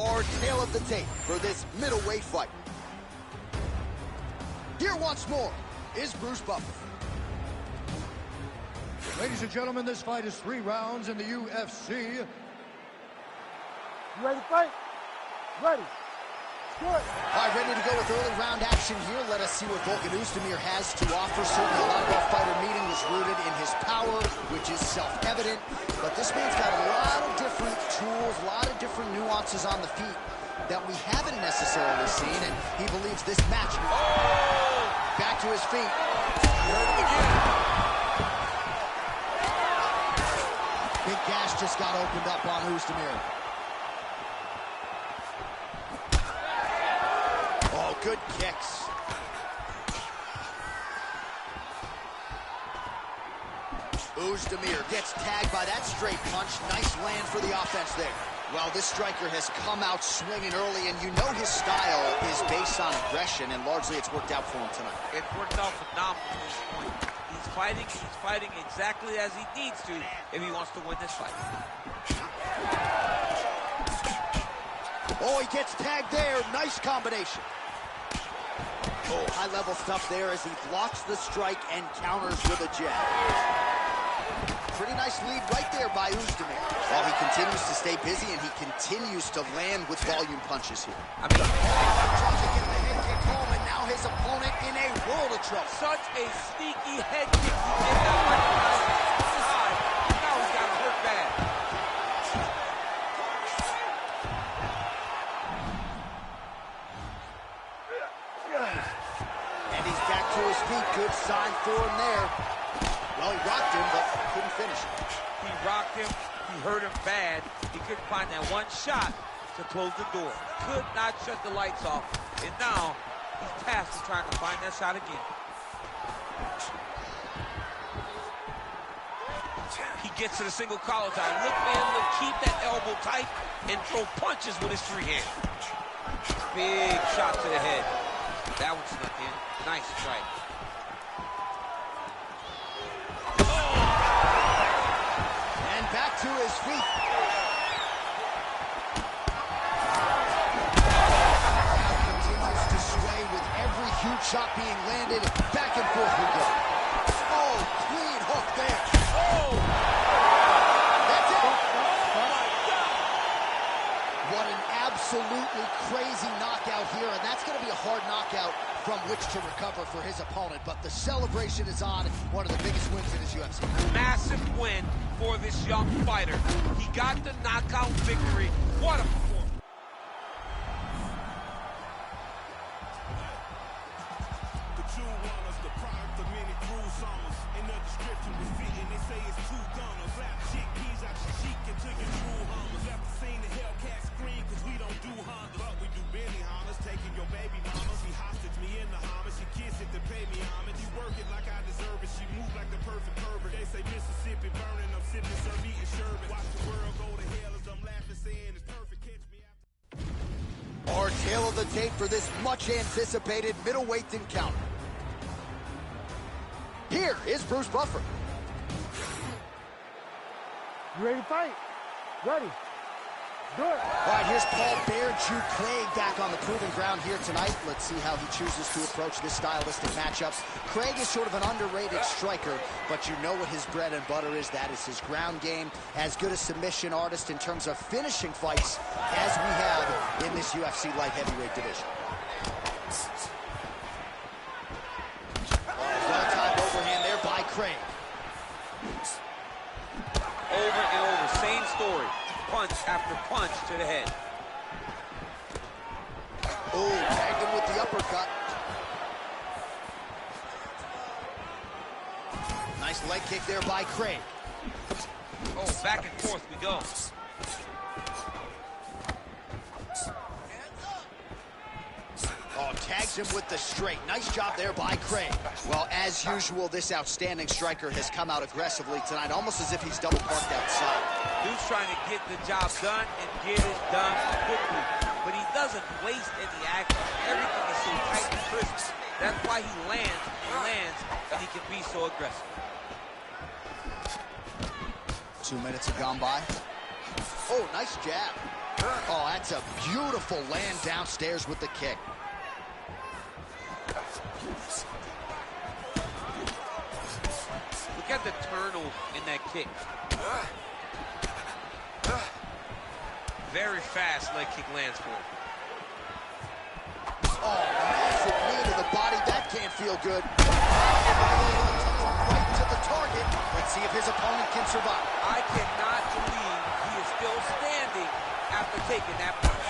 our tale of the tape for this middleweight fight. Here once more is Bruce Buffer. Ladies and gentlemen, this fight is 3 rounds in the UFC. You ready to fight? Ready. Good. All right, ready to go with early round action here. Let us see what Volkan Oezdemir has to offer. Certainly a lot of our fighter meeting was rooted in his power, which is self-evident. But this man's got a lot of different tools, a lot of different nuances on the feet that we haven't necessarily seen, and he believes this match. Oh! Back to his feet. You heard it again. Big gash just got opened up on Oezdemir. Oh, good kicks. Oezdemir gets tagged by that straight punch. Nice land for the offense there. Well, this striker has come out swinging early, and you know his style is based on aggression, and largely it's worked out for him tonight. It's worked out phenomenally at this point. He's fighting exactly as he needs to if he wants to win this fight. Oh, he gets tagged there. Nice combination. Oh, high-level stuff there as he blocks the strike and counters with a jab. Pretty nice lead right there by Oezdemir. Well, he continues to stay busy, and he continues to land with volume punches here. I mean, trying to get the head kick home, and now his opponent in a world of trouble. Such a sneaky head kick he did that one time. Now he's got hurt bad. And he's back to his feet. Good sign for him there. Well, he rocked him, but couldn't finish it. He rocked him. He hurt him bad. He couldn't find that one shot to close the door. Could not shut the lights off. And now he's tasked with trying to find that shot again. He gets to the single collar tie. Look, man, look, keep that elbow tight and throw punches with his free hand. Big shot to the head. That one snuck in. Nice strike. And back to his feet. Now continues to sway with every huge shot being landed. Back and forth we go. Oh, clean hook there. Oh! That's it. What an absolutely crazy knockout here, and that's going to be a hard knockout from which to recover for his opponent. But the celebration is on. One of the biggest wins in his UFC. Massive win for this young fighter. He got the knockout victory. What a performance. The true runners, the product of many cruel summers. In the description was fitting, they say it's 2 gunners. Slap chick keys out your cheek into your true hummers. After seeing the Hellcat scream, cause we don't do Hondas. But we do Benny Hondas, taking your baby mamas. She hostage me in the homage, she kiss it to pay me homage. She work it like I deserve it, she move like the perfect pervert. They say Mississippi burning, I'm sipping, serve eating sherbet. Watch the world go to hell as I'm laughing, saying it's perfect, catch me after. Our tale of the tape for this much anticipated middleweight encounter. Here is Bruce Buffer. You ready to fight? Ready. Good. All right, here's Paul Bearju Craig back on the proving ground here tonight. Let's see how he chooses to approach this stylistic matchups. Craig is sort of an underrated striker, but you know what his bread and butter is. That is his ground game. As good a submission artist in terms of finishing fights as we have in this UFC light heavyweight division. Well-timed overhand there by Craig. Over and over, same story. Punch after punch to the head. Oh, tagged him with the uppercut. Nice leg kick there by Craig. Oh, back and forth we go. Oh, tags him with the straight. Nice job there by Craig. Well, as usual, this outstanding striker has come out aggressively tonight, almost as if he's double parked outside. Dude's trying to get the job done and get it done quickly. But he doesn't waste any action. Everything is so tight and crisp. That's why he lands and he can be so aggressive. 2 minutes have gone by. Oh, nice jab. Oh, that's a beautiful land downstairs with the kick. Look at the turtle in that kick. Very fast leg kick lands for him. Oh, massive knee to the body. That can't feel good. Right to the target. Let's see if his opponent can survive. I cannot believe he is still standing after taking that punch.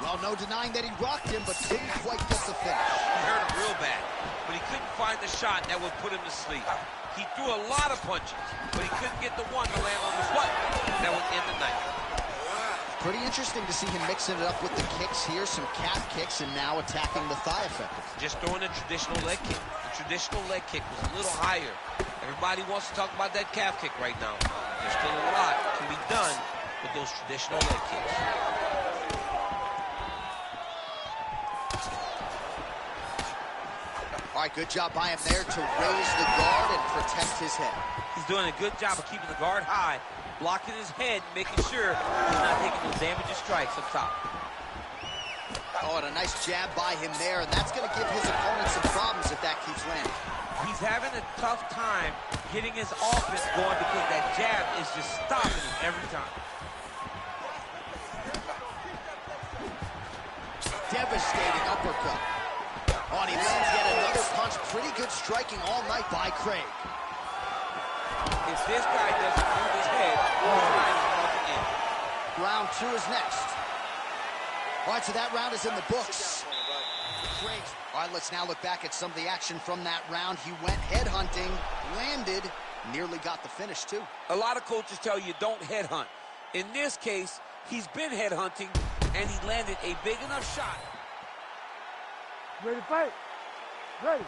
Well, no denying that he rocked him, but didn't quite get the finish. He hurt him real bad, but he couldn't find the shot that would put him to sleep. He threw a lot of punches, but he couldn't get the one to land on the butt that would end the night. Pretty interesting to see him mixing it up with the kicks here, some calf kicks, and now attacking the thigh effectively. Just throwing a traditional leg kick. The traditional leg kick was a little higher. Everybody wants to talk about that calf kick right now. There's still a lot can be done with those traditional leg kicks. All right, good job by him there to raise the guard and protect his head. He's doing a good job of keeping the guard high, blocking his head, making sure he's not taking those damaging strikes up top. Oh, and a nice jab by him there, and that's going to give his opponent some problems if that keeps landing. He's having a tough time getting his offense going because that jab is just stopping him every time. Devastating uppercut. Oh, and he lands yet another punch. Pretty good striking all night by Craig. If this guy doesn't move his head, his night is about to end. Round 2 is next. All right, so that round is in the books. Craig. All right, let's now look back at some of the action from that round. He went headhunting, landed, nearly got the finish, too. A lot of coaches tell you don't headhunt. In this case, he's been headhunting, and he landed a big enough shot. Ready to fight? Ready.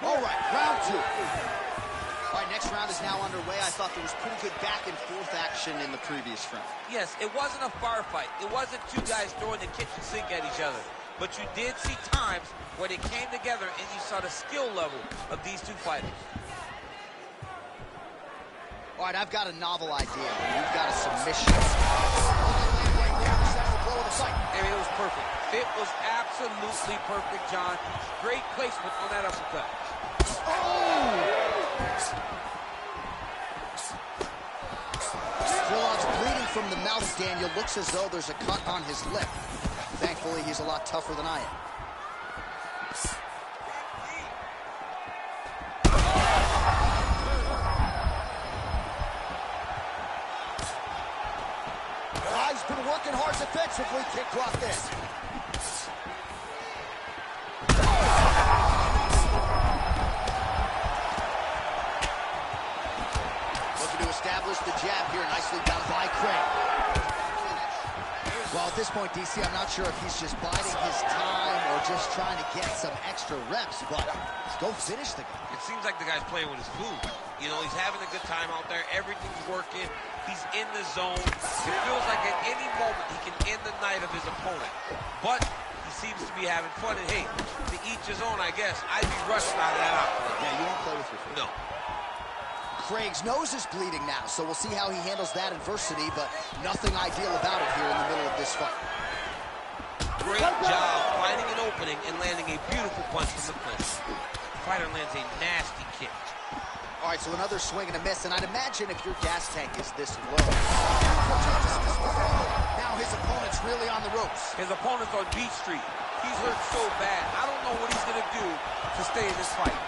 All right, round 2. All right, next round is now underway. I thought there was pretty good back and forth action in the previous round. Yes, it wasn't a firefight. It wasn't two guys throwing the kitchen sink at each other. But you did see times where they came together and you saw the skill level of these two fighters. All right, I've got a novel idea. You've got a submission. I mean, it was perfect. It was absolutely perfect, John. Great placement on that uppercut. Krilov's bleeding from the mouth, Daniel. Looks as though there's a cut on his lip. Thankfully, he's a lot tougher than I am. He's been working hard defensively. Kick block this. Looking to establish the jab here. Nicely done by Craig. Well, at this point, DC, I'm not sure if he's just biding his time or just trying to get some extra reps, but go finish the guy. It seems like the guy's playing with his food. You know, he's having a good time out there. Everything's working. He's in the zone. It feels like at any moment he can end the night of his opponent. But he seems to be having fun. And hey, to each his own, I guess. I'd be rushing out of that outfit. Yeah, you won't play with your food. No. Craig's nose is bleeding now, so we'll see how he handles that adversity, but nothing ideal about it here in the middle of this fight. Great job finding an opening and landing a beautiful punch from the clinch. Fighter lands a nasty kick. All right, so another swing and a miss, and I'd imagine if your gas tank is this low. Now his opponent's really on the ropes. His opponent's on Beach Street. He's hurt so bad. I don't know what he's going to do to stay in this fight.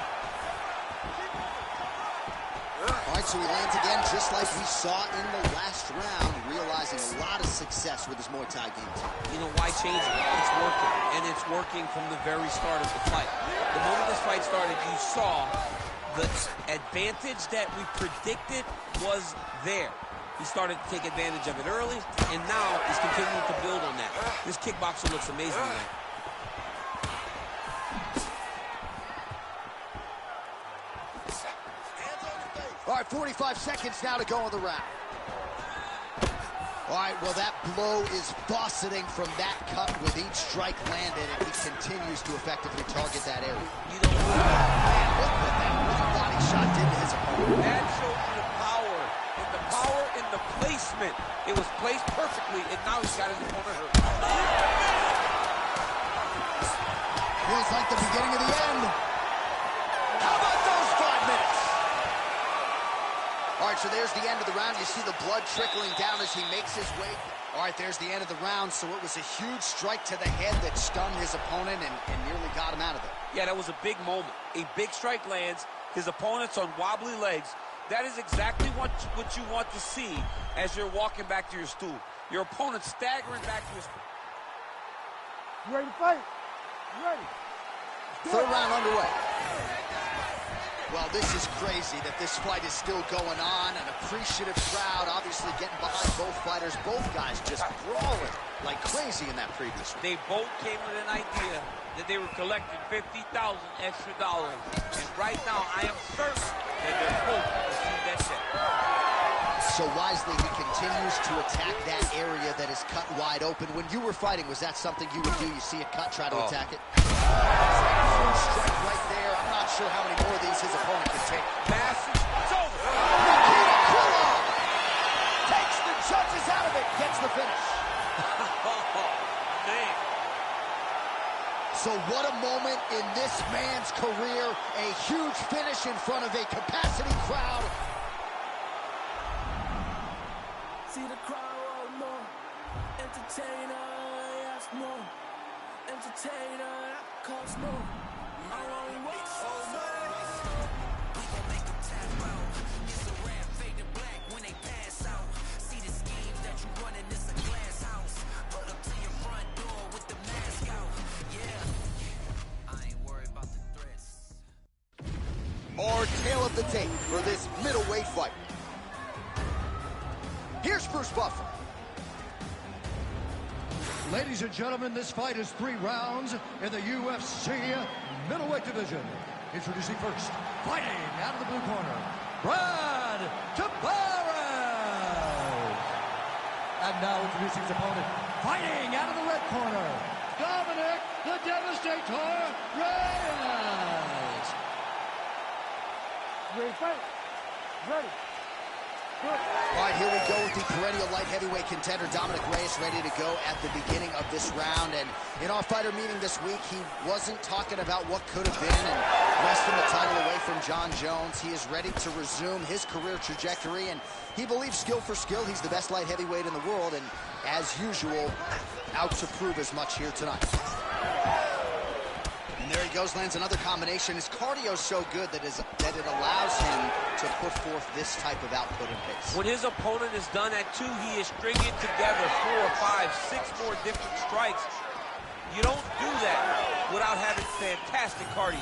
All right, so he lands again just like we saw in the last round, realizing a lot of success with his Muay Thai game. You know, why change it? It's working, and it's working from the very start of the fight. The moment this fight started, you saw the advantage that we predicted was there. He started to take advantage of it early, and now he's continuing to build on that. This kickboxer looks amazing tonight. All right, 45 seconds now to go in the round. All right, well, that blow is buffeting from that cut with each strike landed, and he continues to effectively target that area. You know, Man, look what that one body shot did to his opponent. that shows you the power in the so there's the end of the round. You see the blood trickling down as he makes his way. All right, there's the end of the round. So it was a huge strike to the head that stunned his opponent and nearly got him out of there. Yeah, that was a big moment. A big strike lands. His opponent's on wobbly legs. That is exactly what you want to see as you're walking back to your stool. Your opponent staggering back to his... You ready to fight? You ready? Third round underway. Well, this is crazy that this fight is still going on. An appreciative crowd, obviously getting behind both fighters. Both guys just brawling like crazy in that previous one. They both came with an idea that they were collecting $50,000 extra dollars. And right now, I am certain that they're both going to see that check. So wisely, he continues to attack that area that is cut wide open. When you were fighting, was that something you would do? You see a cut, try to attack it? Huge strike right there. I'm not sure how many more of these his opponent can take. Massive. It's over. Nikita Krylov takes the judges out of it, gets the finish. Man. So what a moment in this man's career. A huge finish in front of a capacity crowd. See the crowd want more. Entertainer, ask more. Entertainer, cost more. My only way. We gon' make them tap out. It's a rap, fade to black when they pass out. See the scheme that you running, it's a glass house. Put up to your front door with the mask out. Yeah, I ain't worried about the threats. More tail of the tape for this middleweight fight. Here's Bruce Buffer. Ladies and gentlemen, this fight is 3 rounds in the UFC middleweight division. Introducing first, fighting out of the blue corner, Brad Tavares. And now introducing his opponent, fighting out of the red corner, Dominic the Devastator Reyes. You ready to fight? Ready. All right, here we go with the perennial light heavyweight contender, Dominic Reyes, ready to go at the beginning of this round. And in our fighter meeting this week, he wasn't talking about what could have been and wresting the title away from John Jones. He is ready to resume his career trajectory, and he believes skill for skill, he's the best light heavyweight in the world, and as usual, out to prove as much here tonight. And there he goes, lands another combination. His cardio's so good that it allows him to put forth this type of output and pace. When his opponent is done at 2, he is stringing together 4, 5, 6 more different strikes. You don't do that without having fantastic cardio.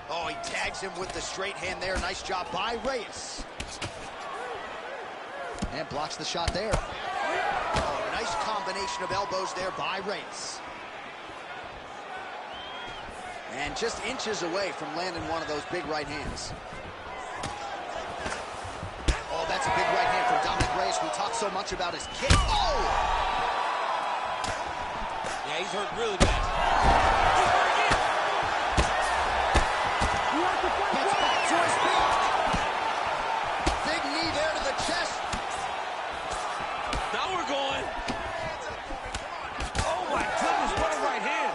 Oh, he tags him with the straight hand there. Nice job by Reyes. And blocks the shot there. Oh, nice combination of elbows there by Reyes. And just inches away from landing one of those big right hands. Oh, that's a big right hand from Dominic Reyes. We talk so much about his kick. Oh! Yeah, he's hurt really bad. Gets back to his feet. Big knee there to the chest. Now we're going. Oh my goodness, what a right hand.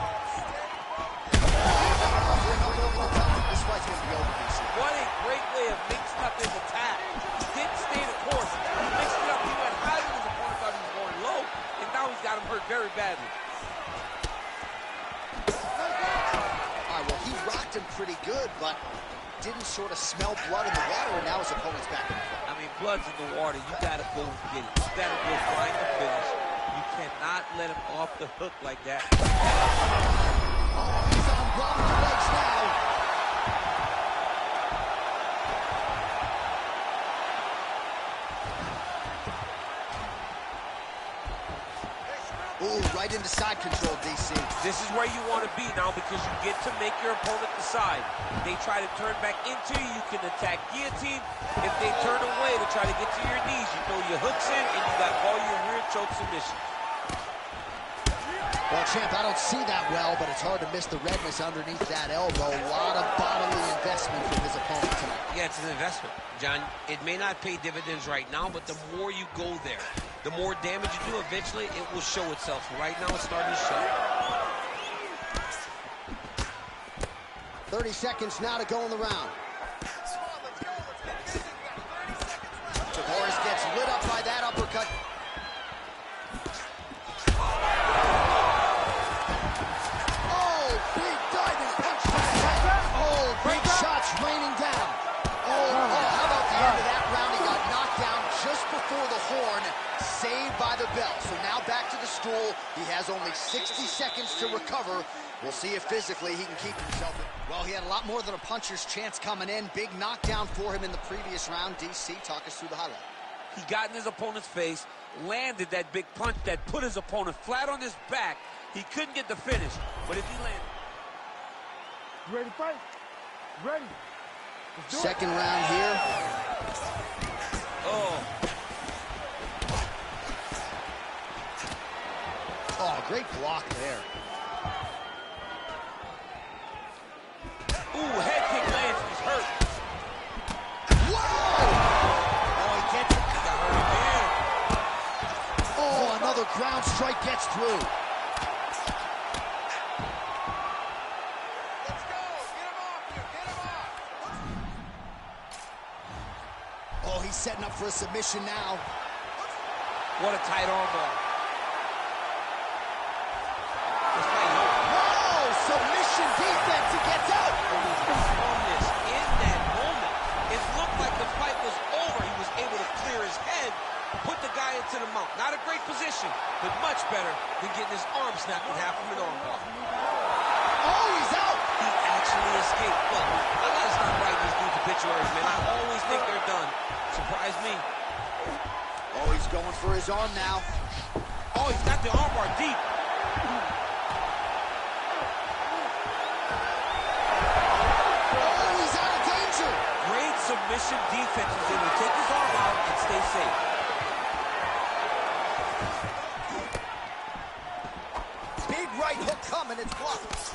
This fight's going to be over, DC. What a great way of mixing up his attack. He didn't stay the course. He mixed it up. He went high when his opponent thought he was going low, and now he's got him hurt very badly. All right, well, he rocked him pretty good, but didn't sort of smell blood in the water, and now his opponent's back in the fight. I mean, blood's in the water. You got to go and get it. You got to go find the finish. You cannot let him off the hook like that. Oh, he's on blocked legs now. Ooh, right into side control, DC. This is where you want to be now because you get to make your opponent decide. They try to turn back into you, you can attack guillotine. If they turn away to try to get to your knees, you throw your hooks in and you got all your rear choke submission. Well, champ, I don't see that well, but it's hard to miss the redness underneath that elbow. A lot of bodily investment from his opponent tonight. Yeah, it's an investment, John. It may not pay dividends right now, but the more you go there, the more damage you do, eventually it will show itself. Right now, it's starting to show. 30 seconds now to go in the round. gets lit up by that uppercut. Oh, big diving punch to the head. Oh, big shots raining down. Oh, how about the end of that round? He got knocked down just before the horn, saved by the bell. So now back to the stool. He has only 60 seconds to recover. We'll see if physically he can keep himself in. Well, he had a lot more than a puncher's chance coming in. Big knockdown for him in the previous round. DC, talk us through the highlight. He got in his opponent's face, landed that big punch that put his opponent flat on his back. He couldn't get the finish, but if he landed... You ready to fight? Ready. Second round here. Oh. Oh, great block there. Ooh, head kick lands. He's hurt. Whoa! Oh, he gets it. He got hurt again. Oh, another ground strike gets through. Let's go. Get him off here. Get him off. Oh, he's setting up for a submission now. What a tight armbar. Whoa! Submission defense. He gets out. Calmness in that moment. It looked like the fight was over. He was able to clear his head, put the guy into the mount. Not a great position, but much better than getting his arm snapped with half of an armbar. Oh, he's out. He actually escaped. Look, I gotta stop writing these dudes obituaries, man. I always think they're done. Surprise me. Oh, he's going for his arm now. Oh, he's got the armbar deep. Oh, he's out of danger. Great submission defense. He's able to take his arm out and stay safe. Big right hook coming. It's blocked.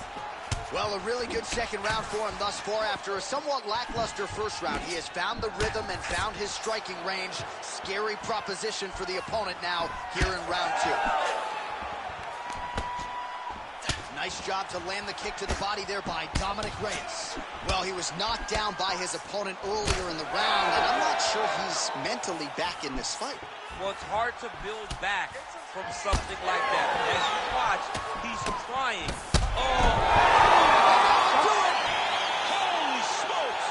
Well, a really good second round for him thus far. After a somewhat lackluster first round, he has found the rhythm and found his striking range. Scary proposition for the opponent now here in round two. Nice job to land the kick to the body there by Dominic Reyes. Well, he was knocked down by his opponent earlier in the round, and I'm not sure he's mentally back in this fight. Well, it's hard to build back from something like that. As you watch, he's trying. Oh! Holy smokes!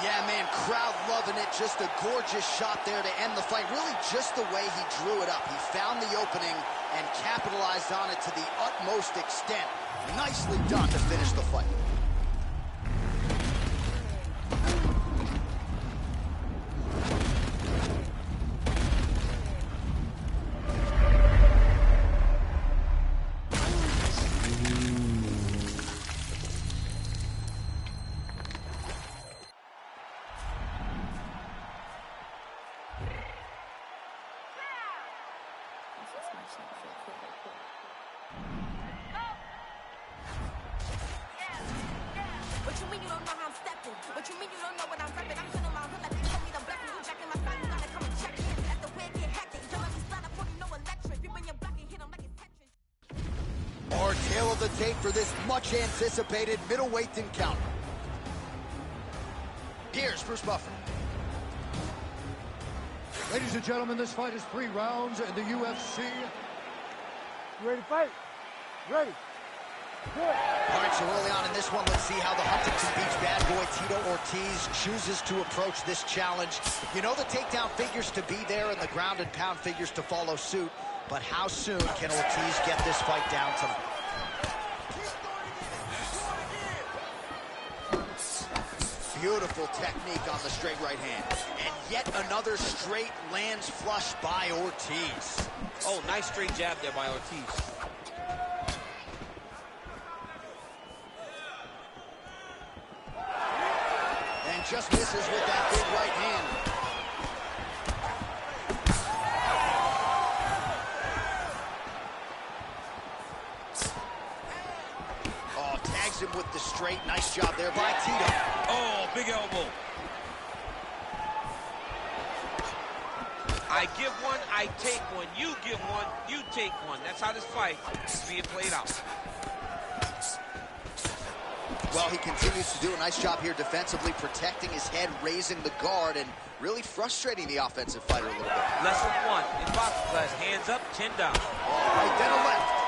Yeah, man, crowd loving it. Just a gorgeous shot there to end the fight. Really just the way he drew it up. He found the opening and capitalized on it to the utmost extent. Nicely done to finish the fight. What you mean you don't know how I'm stepping? What you mean you don't know what I'm repping? I'm sitting my hood like you told me the blessing. You jacking my style, you gotta come and check it. Let the wig get hectic. Don't let me splatter for no electric. You bring your back and hit him like it's Tetris. Our tail of the tape for this much anticipated middleweight encounter. Here's Bruce Buffer. Ladies and gentlemen, this fight is 3 rounds in the UFC. You ready to fight? Ready. Good. All right, so early on in this one, let's see how the Huntington Beach bad boy Tito Ortiz chooses to approach this challenge. You know the takedown figures to be there and the ground and pound figures to follow suit, but how soon can Ortiz get this fight down tonight? Beautiful technique on the straight right hand. And yet another straight lands flush by Ortiz. Oh, nice straight jab there by Ortiz. And just misses with that big right hand. Oh, tags him with the straight. Nice job there by Tito. Oh, big elbow. I give one, I take one. You give one, you take one. That's how this fight is being played out. Well, he continues to do a nice job here defensively, protecting his head, raising the guard, and really frustrating the offensive fighter a little bit. Lesson 1 in boxing class, hands up, chin down. Right, then a left.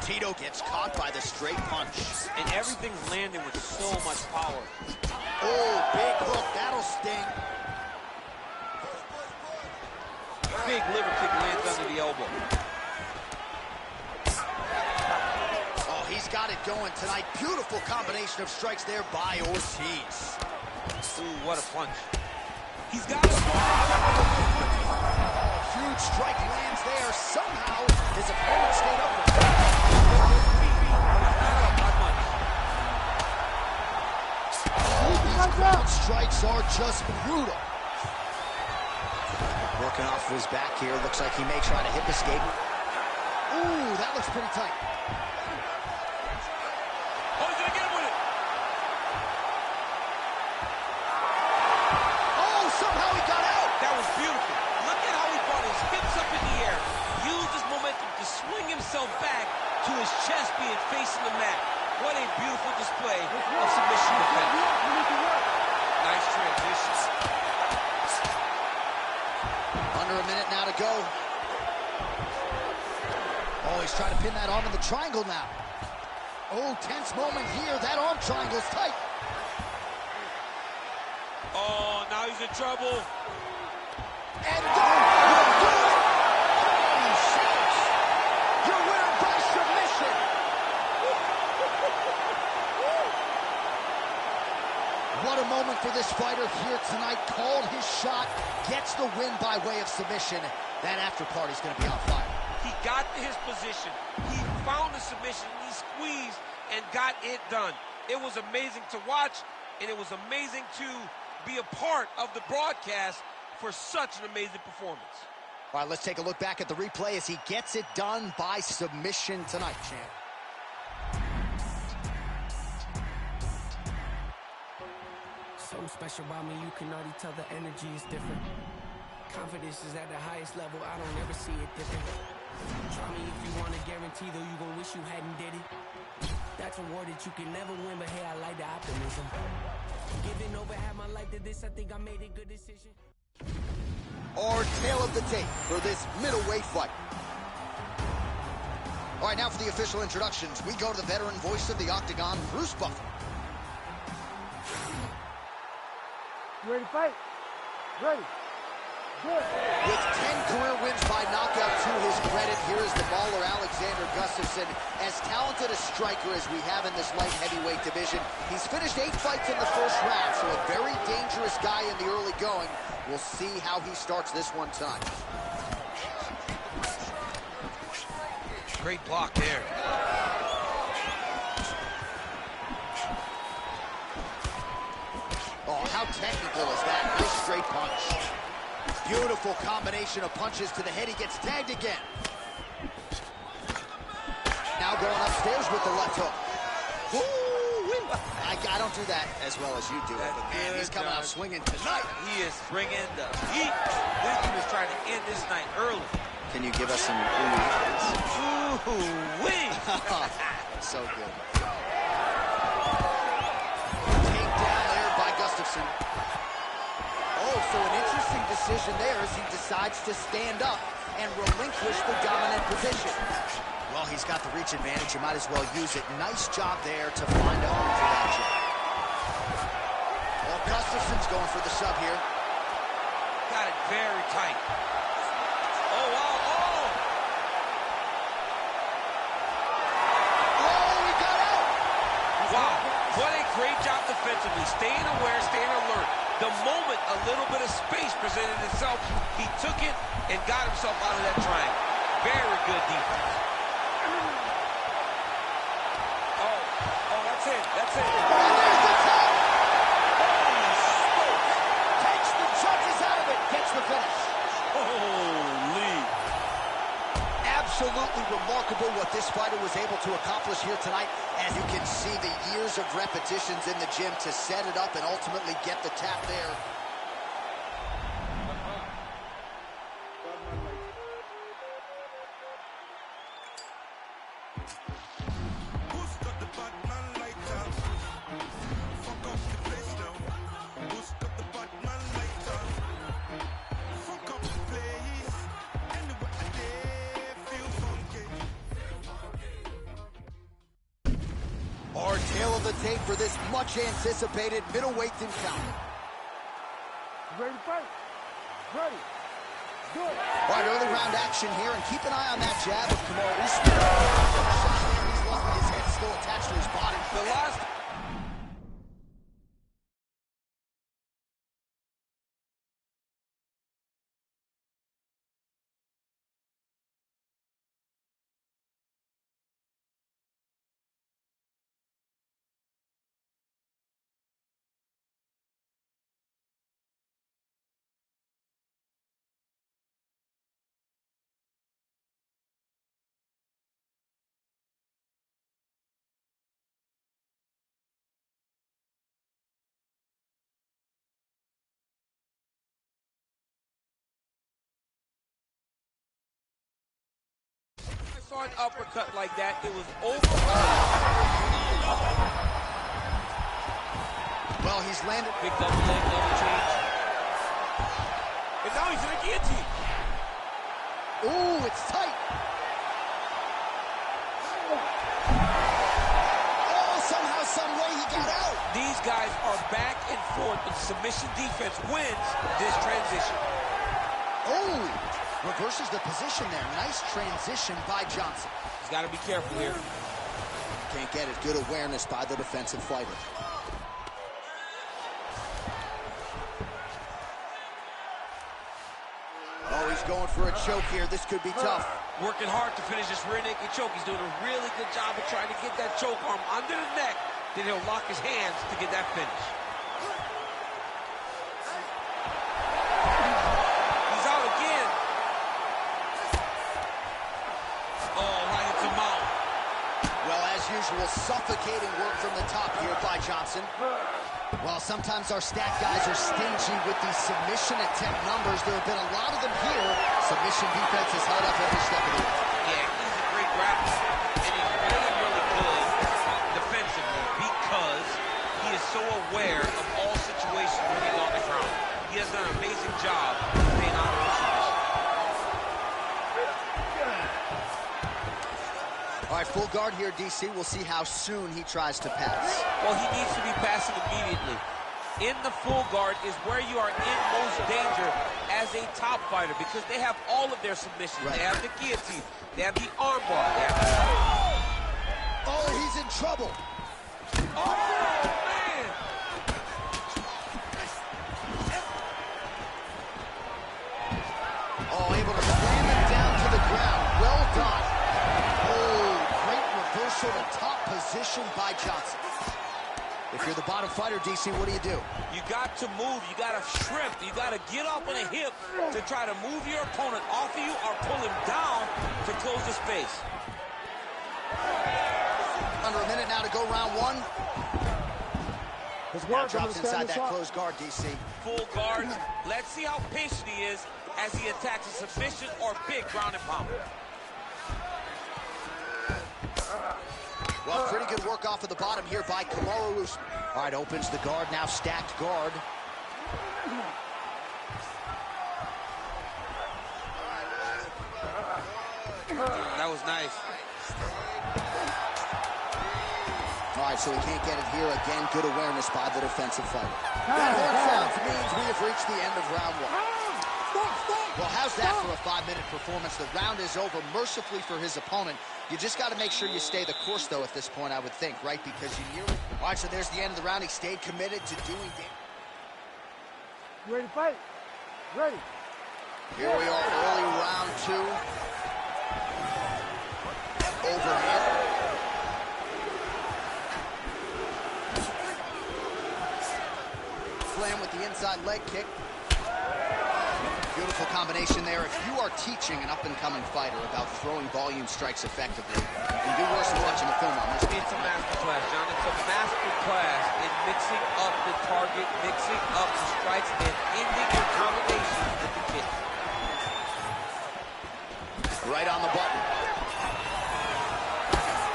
Tito gets caught by the straight punch. And everything's landing with so much power. Oh, big hook, that'll sting. Big liver kick lands under the elbow. Oh, he's got it going tonight. Beautiful combination of strikes there by Ortiz. Ooh, what a punch. He's got it. Huge strike lands there. Somehow, his opponent stayed up with him. These ground strikes are just brutal. Working off of his back here. Looks like he may try to hip escape. Ooh, that looks pretty tight. Oh, he's gonna get him with it. Oh, somehow he got out. That was beautiful. Look at how he brought his hips up in the air. Used his momentum to swing himself back to his chest being facing the mat. What a beautiful display of submission defense. Nice transition. Under a minute now to go. Oh, he's trying to pin that arm in the triangle now. Oh, tense moment here. That arm triangle's tight. Oh, now he's in trouble. And don't do it! Holy shit! Your winner by submission. What a moment for this fighter here tonight. Called his shot, gets the win by way of submission. That after party's going to be on fire. He got to his position. He found the submission. He squeezed and got it done. It was amazing to watch, and it was amazing to be a part of the broadcast for such an amazing performance. All right, let's take a look back at the replay as he gets it done by submission tonight, champ. Something special about me, you can already tell the energy is different. Confidence is at the highest level, I don't ever see it different. Try me if you want a guarantee, though you gon' wish you hadn't did it. That's a war that you can never win, but hey, I like the optimism. Giving over half my life to this, I think I made a good decision. Our tail of the tape for this middleweight fight. All right, now for the official introductions, we go to the veteran voice of the Octagon, Bruce Buffer. You ready to fight? Ready. Good. With 10 career wins by knockout to his credit, here is the baller Alexander Gustafsson. As talented a striker as we have in this light heavyweight division, he's finished 8 fights in the first round, so a very dangerous guy in the early going. We'll see how he starts this one tonight. Great block there. Oh, how technical is that? Nice straight punch. Beautiful combination of punches to the head. He gets tagged again. Now going upstairs with the left hook. I don't do that as well as you do it, but man, he's coming out swinging tonight. He is bringing the heat. This dude is trying to end this night early. Can you give us some Ooh-wee. So good. Takedown there by Gustafsson. Oh, so an interesting decision there as he decides to stand up and relinquish the dominant position. Well, he's got the reach advantage. You might as well use it. Nice job there to find a home for that jab. Well, Gustafsson's going for the sub here. Got it very tight. Oh, wow, oh! Oh, he got out! Wow, what a great job defensively. Staying aware, staying alert. The moment a little bit of space presented itself, he took it and got himself out of that triangle. Very good defense. Oh, that's it, that's it. And there's the tap! Holy smokes! Takes the judges out of it, gets the finish. Holy. Absolutely remarkable what this fighter was able to accomplish here tonight. As you can see, the years of repetitions in the gym to set it up and ultimately get the tap there. Tail of the tape for this much-anticipated middleweight encounter. Ready to fight? Ready. Good. All right, early round action here, and keep an eye on that jab of Kamaru Usman. He's lucky his head's still attached to his body. The last... saw an uppercut like that, it was over. Well, he's landed. Big double leg, double change. And now he's in a guillotine. Ooh, it's tight. Oh, somehow, some way he got out. These guys are back and forth, but submission defense wins this transition. Oh, reverses the position there. Nice transition by Johnson. He's got to be careful here. Can't get it. Good awareness by the defensive fighter. Oh, he's going for a choke here. This could be tough. Working hard to finish this rear naked choke. He's doing a really good job of trying to get that choke arm under the neck. Then he'll lock his hands to get that finish. He's out again. Oh, right into mouth. Well, as usual, suffocating work from the top here by Johnson. Well, sometimes our stat guys are stingy with these submission attempt numbers. There have been a lot of them here. Submission defense is held up every step of the way. Yeah, he's a great grappler. And he's really, really good defensively because he is so aware of all situations when he's on the ground. He has done an amazing job staying out of the submission. All right, full guard here, DC. We'll see how soon he tries to pass. Well, he needs to be passing immediately. In the full guard is where you are in most danger as a top fighter because they have all of their submissions. Right. They have the guillotine. They have the armbar. Oh, he's in trouble. Oh, man. Oh, able to slam him down to the ground. Well done. Oh, great reversal to top position by Johnson. If you're the bottom fighter, DC, what do? You got to move. You got to shrimp. You got to get up on a hip to try to move your opponent off of you or pull him down to close the space. Under a minute now to go round one. Now drops inside that closed guard, DC. Full guard. Let's see how patient he is as he attacks a submission or big ground and pound. Well, pretty good work off of the bottom here by Kamaru Usman. All right, opens the guard, now stacked guard. That was nice. All right, so he can't get it here. Again, good awareness by the defensive fighter. That horn sounds means we have reached the end of round one. Well, how's that for a 5-minute performance? The round is over mercifully for his opponent. You just got to make sure you stay the course, though, at this point, I would think, right? Because you nearly... All right, so there's the end of the round. He stayed committed to doing damage. You ready to fight? Ready. Here we are, early round two. Overhand. Slam with the inside leg kick. Beautiful combination there. If you are teaching an up-and-coming fighter about throwing volume strikes effectively, you do worse than watching a film on this. It's a master class, John. It's a master class in mixing up the target, mixing up the strikes, and ending your combinations with the kick. Right on the button.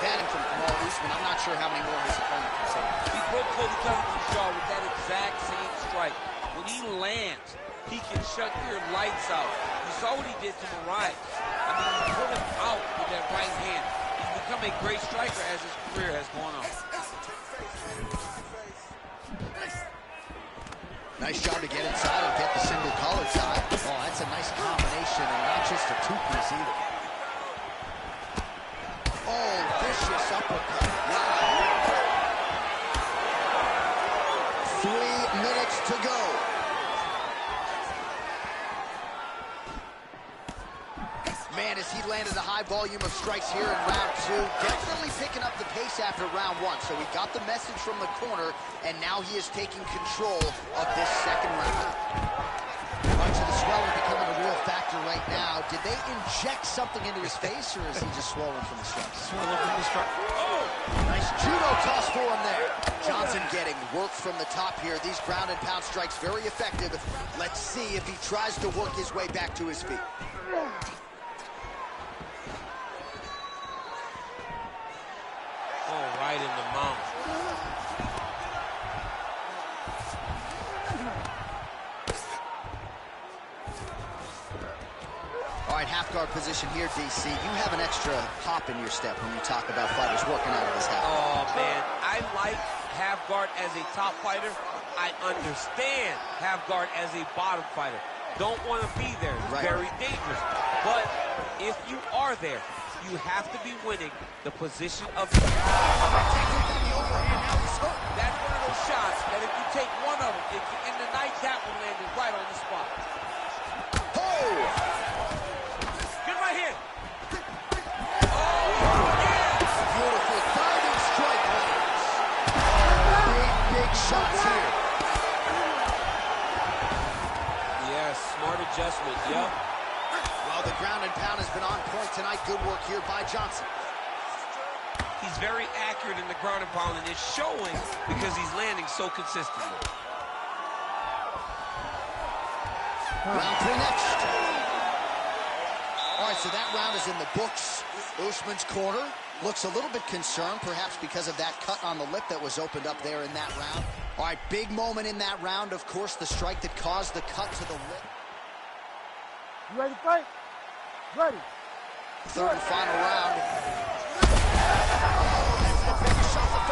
Batting from Kamaru Usman. I'm not sure how many more his opponent can take. He broke Cody Covington's jaw with that exact same strike. When he lands, he can shut your lights out. You saw what he did to Mariah. I mean, he put him out with that right hand. He's become a great striker as his career has gone on. Nice job to get inside and get the single collar tie. Oh, that's a nice combination, and not just a two-piece either. Oh, vicious uppercut. Wow. 3 minutes to go. Man, as he landed a high volume of strikes here in round 2, definitely picking up the pace after round 1. So he got the message from the corner, and now he is taking control of this second round. All right, so the swelling becoming a real factor right now. Did they inject something into his face, or is he just swollen from the strikes? Swollen from the strike. Oh! Nice judo toss for him there. Johnson getting work from the top here. These ground and pound strikes very effective. Let's see if he tries to work his way back to his feet. Oh, right in the mouth. All right, half guard position here, DC. You have an extra hop in your step when you talk about fighters working out of this half. Oh, man, I like half guard as a top fighter. I understand half guard as a bottom fighter. Don't want to be there. It's very dangerous. But if you are there, you have to be winning the position of the That's one of those shots that if you take one of them, if you in the night, that one landed right on the spot. Oh! Good right here. Oh, yeah! Beautiful diving strike lands. Big shots here. Yes, smart adjustment, yep. Well, the ground and pound has been on point tonight. Good work here by Johnson. He's very accurate in the ground and pound, and it's showing because he's landing so consistently. Round 3 next. All right, so that round is in the books. Usman's corner looks a little bit concerned, perhaps because of that cut on the lip that was opened up there in that round. All right, big moment in that round, of course, the strike that caused the cut to the lip. You ready to fight? Ready. Third and final round.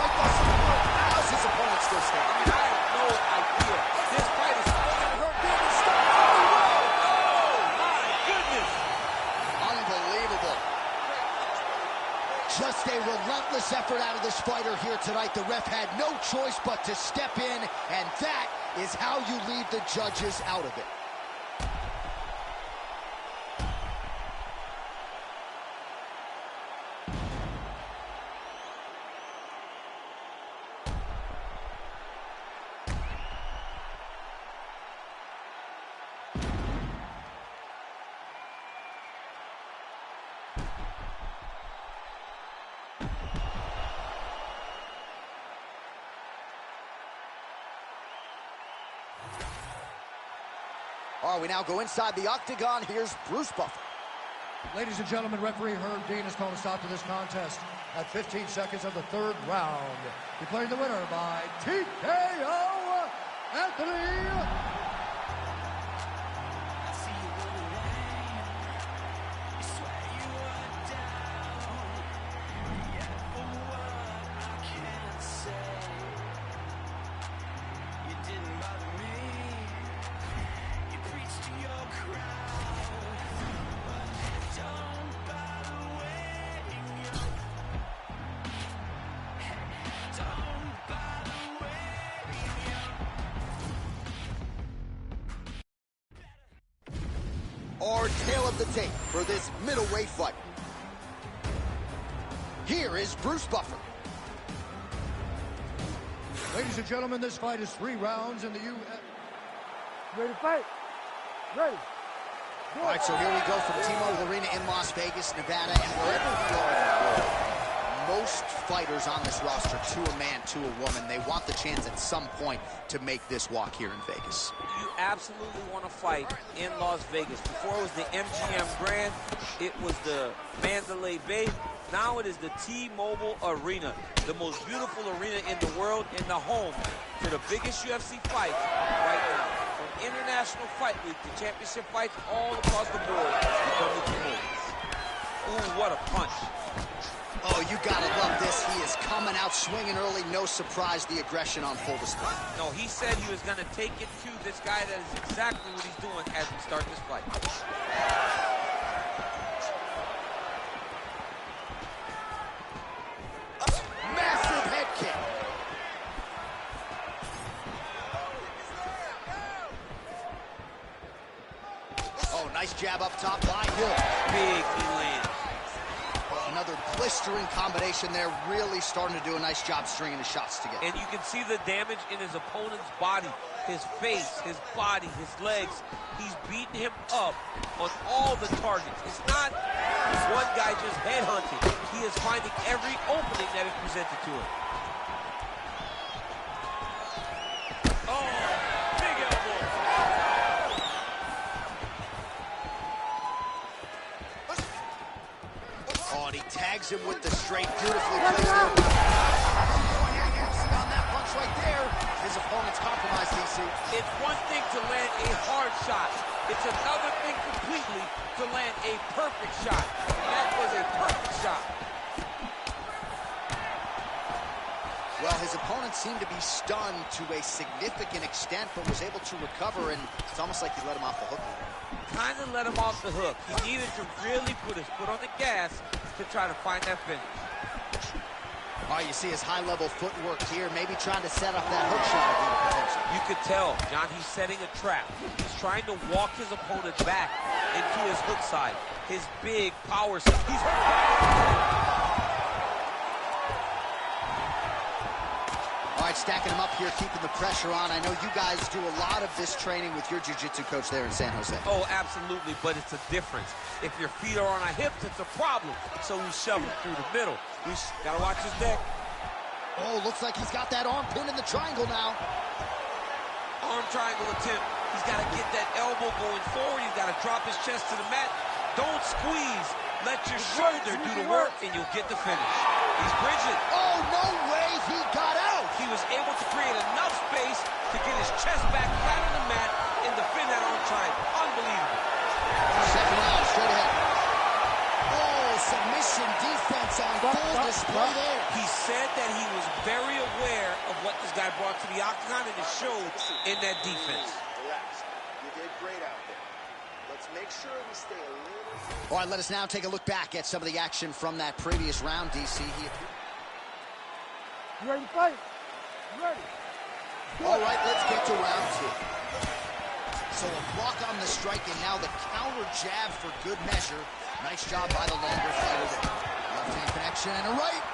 How's his opponent still standing? I have no idea. This fight is still going to hurt big and stuff. Oh, my goodness. Unbelievable. Just a relentless effort out of this fighter here tonight. The ref had no choice but to step in, and that is how you leave the judges out of it. All right, we now go inside the octagon. Here's Bruce Buffer. Ladies and gentlemen, referee Herb Dean has called a stop to this contest at 15 seconds of the third round. Declaring the winner by TKO, Anthony. Our tail of the tape for this middleweight fight. Here is Bruce Buffer. Ladies and gentlemen, this fight is 3 rounds in the UFC. Ready to fight? Ready. All right, so here we go from T-Mobile Arena in Las Vegas, Nevada, and wherever we are in the world, most fighters on this roster, to a man, to a woman, they want the chance at some point to make this walk here in Vegas. You absolutely want to fight in Las Vegas. Before it was the MGM Grand, it was the Mandalay Bay. Now it is the T-Mobile Arena, the most beautiful arena in the world and the home to the biggest UFC fights right now. From International Fight Week to championship fights all across the board, you come to T-Mobile. Ooh, what a punch. Oh, you gotta love this. He is coming out swinging early. No surprise, the aggression on full display. No, he said he was going to take it to this guy. That is exactly what he's doing as we start this fight. Massive head kick. Oh, nice jab up top, line hook. Big he lands. Another blistering combination there, really starting to do a nice job stringing the shots together. And you can see the damage in his opponent's body, his face, his body, his legs. He's beating him up on all the targets. It's not one guy just headhunting. He is finding every opening that is presented to him. Oh, big elbow. Oh, and he tags him with the straight, beautifully placed. On that punch right there, his opponent's compromised, DC. It's one thing to land a hard shot. It's another thing completely to land a perfect shot. That was a perfect shot. Well, his opponent seemed to be stunned to a significant extent, but was able to recover, and it's almost like he let him off the hook. Kind of let him off the hook. He needed to really put his foot on the gas to try to find that finish. Oh, you see his high-level footwork here, maybe trying to set up that hook shot again, potentially. You could tell, John, he's setting a trap. He's trying to walk his opponent back into his hook side, his big power side. He's All right, stacking him up here, keeping the pressure on. I know you guys do a lot of this training with your jiu-jitsu coach there in San Jose. Oh, absolutely, but it's a difference. If your feet are on our hips, it's a problem. So we shove him through the middle. We gotta watch his neck. Oh, looks like he's got that arm pinned in the triangle now. Arm triangle attempt. He's got to get that elbow going forward. He's got to drop his chest to the mat. Don't squeeze. Let your shoulder do the work, and you'll get the finish. He's bridging. Oh, no way he got out. He was able to create enough space to get his chest back flat on the mat and defend that arm triangle. Unbelievable. Second round, straight ahead. Oh, submission defense on full display there. He said that he was very aware of what this guy brought to the octagon, and it showed in that defense. Relax. You did great out there. Let's make sure we stay a little... All right, let us now take a look back at some of the action from that previous round, DC. You ready to fight? You ready? All right, let's get to round two. So a block on the strike, and now the counter jab for good measure. Nice job by the longer fighter there. Left hand connection and a right.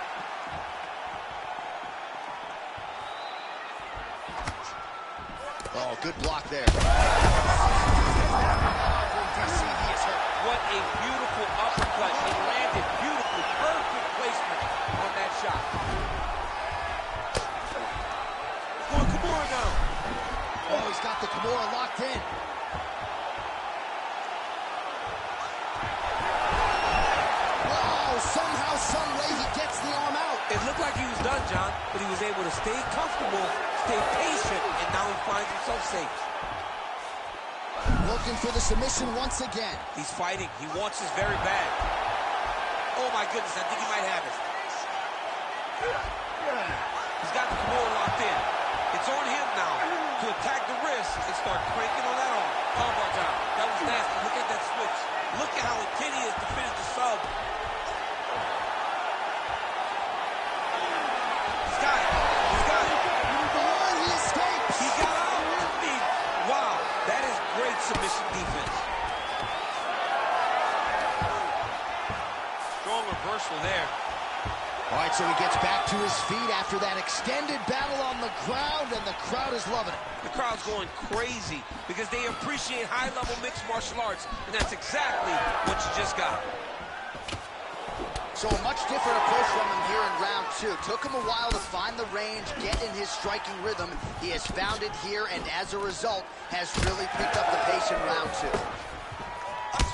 Oh, good block there. What a beautiful uppercut. It landed beautifully. Perfect placement on that shot. Going Kimura now. Oh, he's got the Kimura locked in. Wow, somehow, some way he gets the arm out. It looked like he was done, John, but he was able to stay comfortable, stay patient, and now he finds himself safe. Looking for the submission once again. He's fighting. He wants this very bad. Oh, my goodness. I think he might have it. He's got the Kimura locked in. It's on him now to attack the wrist and start cranking on that arm. Armbar down. That was nasty. Look at that switch. Look at how intent he is to finish the sub. He's got it. He's got it. Oh, he escapes. He got out. Wow, that is great submission defense. Strong reversal there. All right, so he gets back to his feet after that extended battle on the ground, and the crowd is loving it. The crowd's going crazy because they appreciate high-level mixed martial arts, and that's exactly what you just got. So a much different approach from him here in round two. Took him a while to find the range, get in his striking rhythm. He has found it here, and as a result, has really picked up the pace in round two.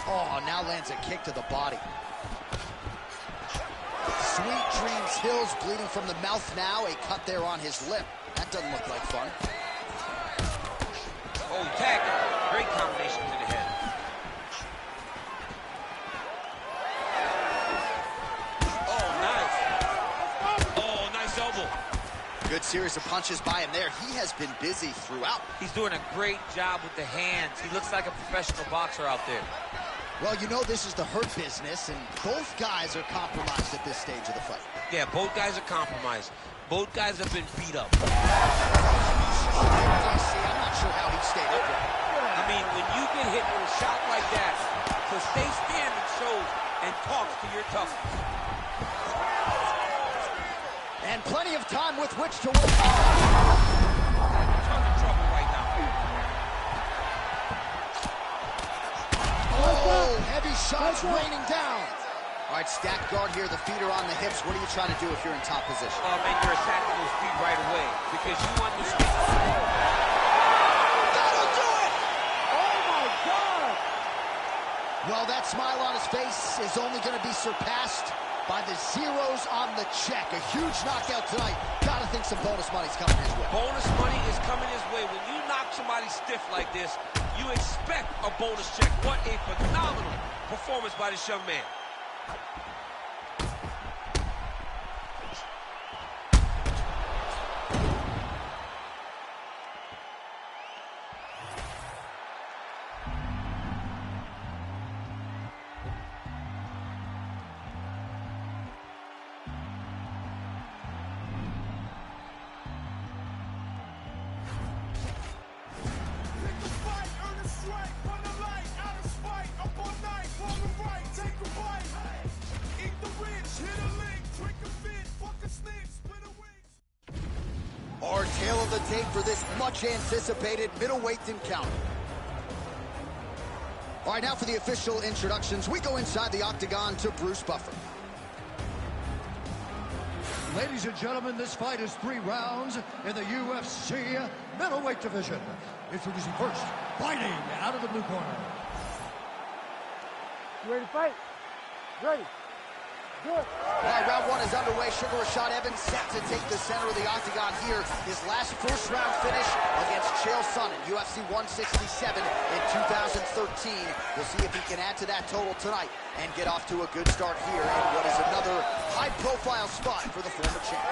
Oh, now lands a kick to the body. Sweet Dreams Hills bleeding from the mouth now. A cut there on his lip. That doesn't look like fun. Oh, tag. Great combination to the head. Good series of punches by him there. He has been busy throughout. He's doing a great job with the hands. He looks like a professional boxer out there. Well, you know this is the hurt business, and both guys are compromised at this stage of the fight. Yeah, both guys are compromised. Both guys have been beat up. I'm not sure how he stayed up there. I mean, when you get hit with a shot like that, to stay standing shows and talks to your toughness. And plenty of time with which to work. Ton of trouble right now. Oh, heavy shots raining down. All right, stacked guard here. The feet are on the hips. What are you trying to do if you're in top position? Oh, man, you're attacking those feet right away because you understand. That'll do it! Oh, my God! Well, that smile on his face is only going to be surpassed by the zeros on the check. A huge knockout tonight. Gotta think some bonus money's coming his way. Bonus money is coming his way. When you knock somebody stiff like this, you expect a bonus check. What a phenomenal performance by this young man. Our tail of the tape for this much-anticipated middleweight encounter. All right, now for the official introductions. We go inside the octagon to Bruce Buffer. Ladies and gentlemen, this fight is 3 rounds in the UFC middleweight division. Introducing first, fighting out of the blue corner. You ready to fight? Ready. Good. All right, round 1 is underway. Sugar Rashad Evans set to take the center of the octagon here. His last first-round finish against Chael Sonnen, UFC 167 in 2013. We'll see if he can add to that total tonight and get off to a good start here in what is another high-profile spot for the former champ.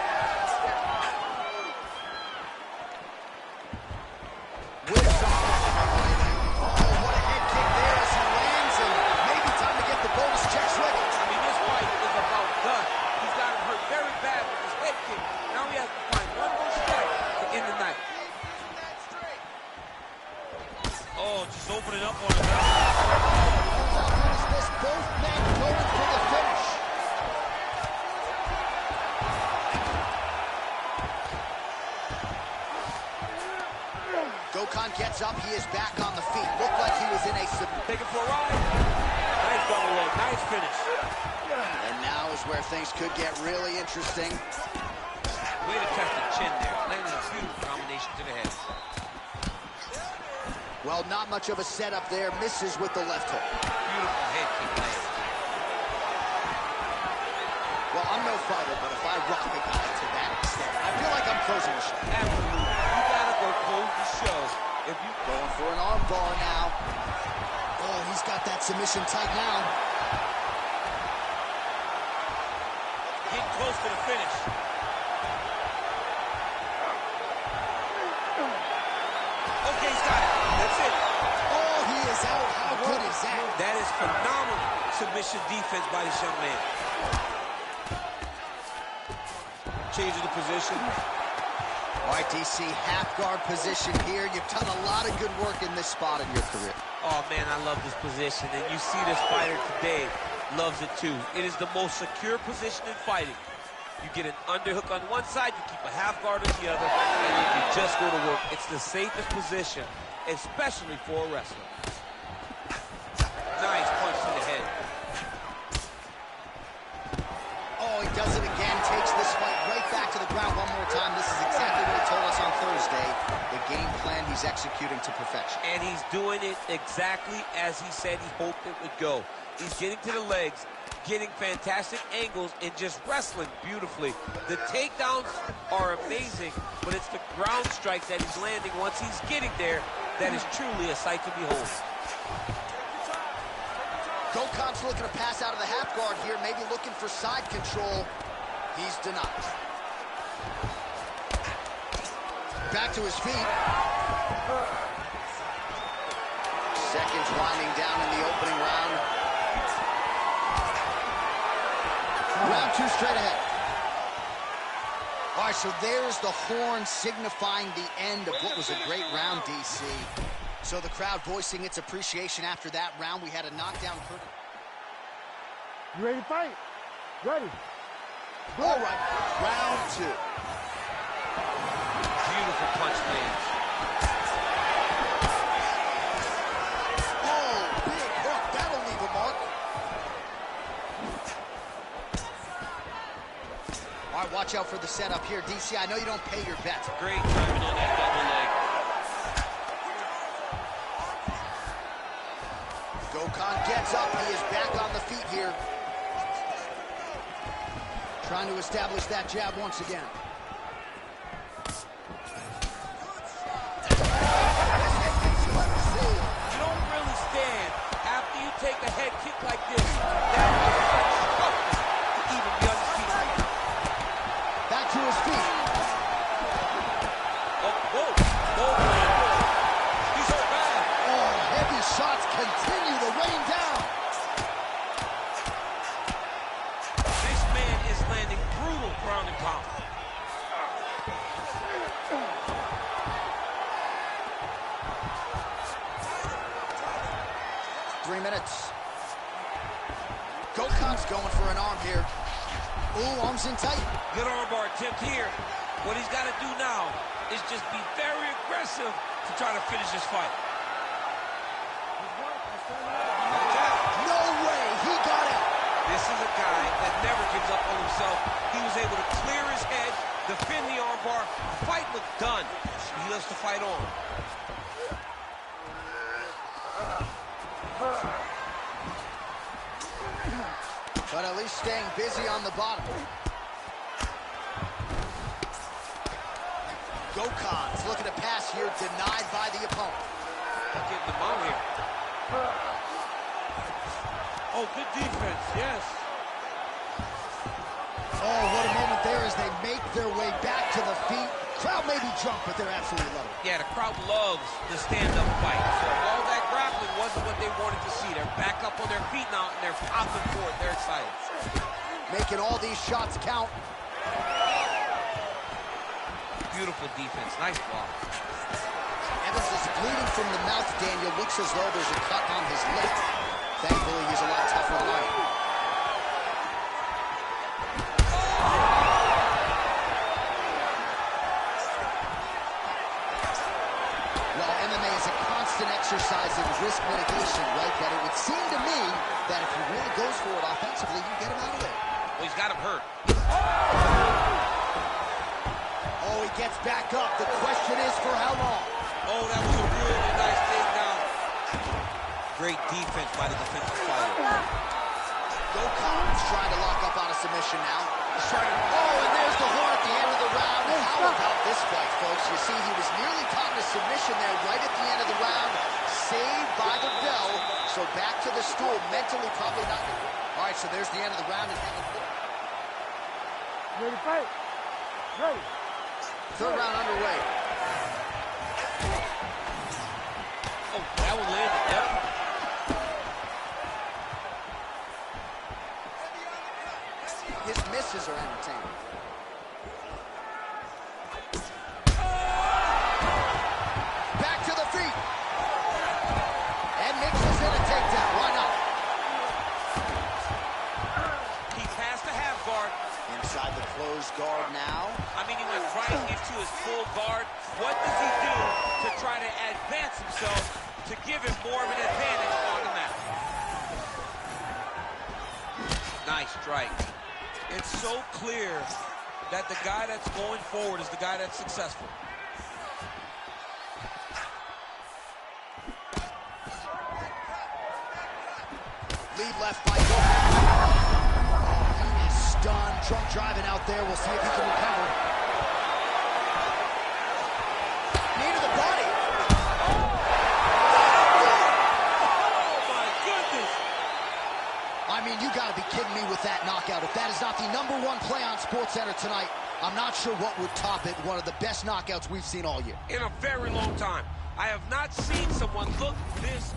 With oh, what a head kick there as he lands, and maybe time to get the bonus checks ready. I mean, this fight is about done. He's got him hurt very bad with his head kick. Now he has to find one more strike to end the night. Oh, just opening up on him. How good is this? Both men going for the finish. Gokhan gets up. He is back on the feet. Looked like he was in a Take it for a ride. Nice double leg. Nice finish. And now is where things could get really interesting. Way to test the chin there. Landing a beautiful combination to the head. Well, not much of a setup there. Misses with the left hook. Beautiful head kick land. Well, I'm no fighter, but if I rock a guy to that extent, I feel like I'm closing the show. Absolutely. You gotta go close the show. If you Going for an arm bar now. Oh, he's got that submission tight now. get close to the finish. Okay, he's got it. That's it. Oh, he is out. How good is that? That is phenomenal submission defense by this young man. Changing the position. All right, DC, half guard position here. You've done a lot of good work in this spot in your career. Oh, man, I love this position. And you see this fighter today loves it, too. It is the most secure position in fighting. You get an underhook on one side, you keep a half guard on the other, and then you just go to work. It's the safest position, especially for a wrestler. Nice punch to the head. Oh, he does it again. Takes this fight right back to the ground one more time. This is exactly what he told us on Thursday. The game plan he's executing to perfection. And he's doing it exactly as he said he hoped it would go. He's getting to the legs, getting fantastic angles, and just wrestling beautifully. The takedowns are amazing, but it's the ground strikes that he's landing once he's getting there that is truly a sight to behold. Gokhan's looking to pass out of the half guard here, maybe looking for side control. He's denied. back to his feet. Seconds winding down in the opening round. Round 2 straight ahead. All right, so there's the horn signifying the end of what was a great round, DC. So the crowd voicing its appreciation after that round. We had a knockdown. You ready to fight? Ready. All right, round 2. Beautiful punch lands. Oh, big hook. That'll leave a mark. All right, watch out for the setup here, DC. I know you don't pay your bets. Great timing on that double leg. Gokhan gets up. He is back on the feet here. Trying to establish that jab once again. You don't really stand after you take a head kick like this. That is such toughness to even be on his feet. Back to his feet. He's so bad. Oh, heavy shots continue to rain down. This man is landing brutal ground and pound. 3 minutes. Gokhan's going for an arm here. Ooh, arms in tight. Good armbar attempt here. What he's got to do now is just be very aggressive to try to finish this fight. No way, he got out. This is a guy that never gives up on himself. He was able to clear his head, defend the armbar. The fight looked done. He loves to fight on. But at least staying busy on the bottom. Gokhan's looking to pass here, denied by the opponent. Getting the mount here. Oh, good defense, yes. Oh, what a moment there as they make their way back to the feet. Crowd may be drunk, but they're absolutely loving it. Yeah, the crowd loves the stand-up fight. So all that grappling wasn't what they wanted to see. They're back up on their feet now, and they're popping for it. They're excited. Making all these shots count. Beautiful defense. Nice block. Evans is bleeding from the mouth, Daniel. Looks as though there's a cut on his lip. Thankfully, he's a lot tougher than I am. Well, MMA is a constant exercise in risk mitigation, right? But it would seem to me that if he really goes for it offensively, you get him out of there. Well, he's got him hurt. Oh, he gets back up. The question is for how long? Oh, that was a really nice takedown. Great defense by the defensive fighter. Gokhan's trying to lock up on a submission now. He's trying to... Oh, and there's the horn at the end of the round. How about this fight, folks? You see, he was nearly caught in a submission there right at the end of the round. Saved by the bell. So back to the stool. Mentally probably not... All right, so there's the end of the round. Ready to fight? Ready. Third round underway. Oh, that one landed. Yep. His misses are entertaining. Back to the feet. And mixes in a takedown. Why not? He passed the half guard. Inside the closed guard now. I mean, he went right into his full guard. What does he do to try to advance himself to give him more of an advantage on the mat? Nice strike. It's so clear that the guy that's going forward is the guy that's successful. Lead left by Gokhan. He is stunned. Drunk driving out there. We'll see if he can recover. Knee to the body. Oh, my goodness. I mean, you got to be kidding me with that knockout. If that is not the #1 play on SportsCenter tonight, I'm not sure what would top it. One of the best knockouts we've seen all year. In a very long time. I have not seen someone look this.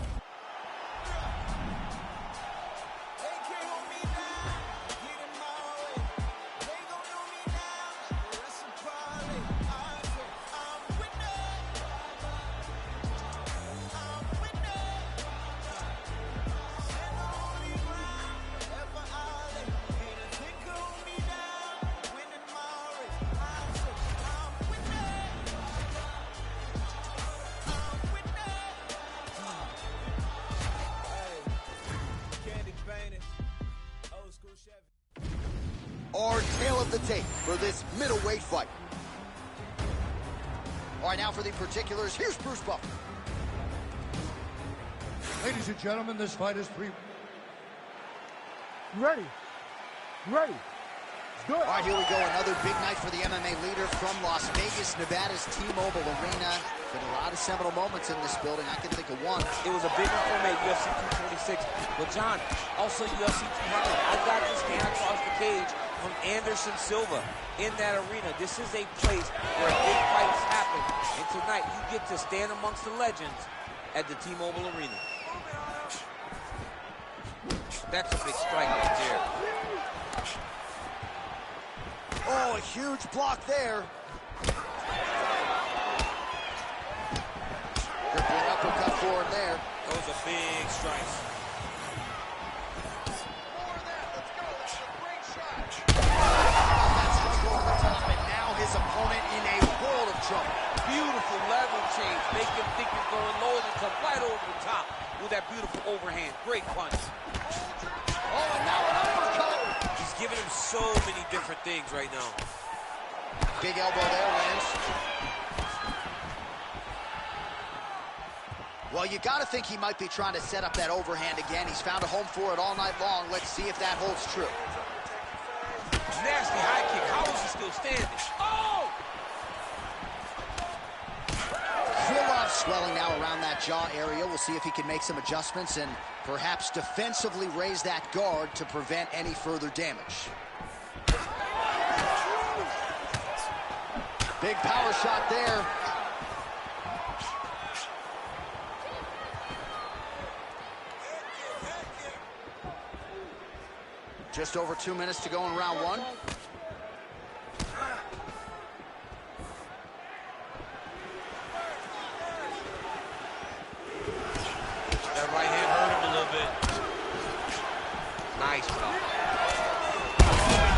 Our tail of the tape for this middleweight fight. All right, now for the particulars, here's Bruce Buffer. Ladies and gentlemen, this fight is 3. You ready? You ready? Let's do it. All right, here we go. Another big night for the MMA leader from Las Vegas, Nevada's T-Mobile Arena. Been a lot of seminal moments in this building. I can think of one. It was a big one for me at UFC 226. But John, also UFC 200. I got this man across the cage from Anderson Silva in that arena. This is a place where big fights happen. And tonight, you get to stand amongst the legends at the T-Mobile Arena. That's a big strike right there. Oh, a huge block there. Gripping uppercut for him there. Those are big strikes. That's control of the top, and now his opponent in a world of trouble. Beautiful level change. Make him think he's going low and come right over the top with that beautiful overhand. Great punch. Oh, and now an uppercut. He's giving him so many different things right now. Big elbow there, Lance. Well, you got to think he might be trying to set up that overhand again. He's found a home for it all night long. Let's see if that holds true. Nasty high kick. How is he still standing? Oh! Krylov swelling now around that jaw area. We'll see if he can make some adjustments and perhaps defensively raise that guard to prevent any further damage. Big power shot there. Just over 2 minutes to go in round one. That right hand hurt him a little bit. Nice block.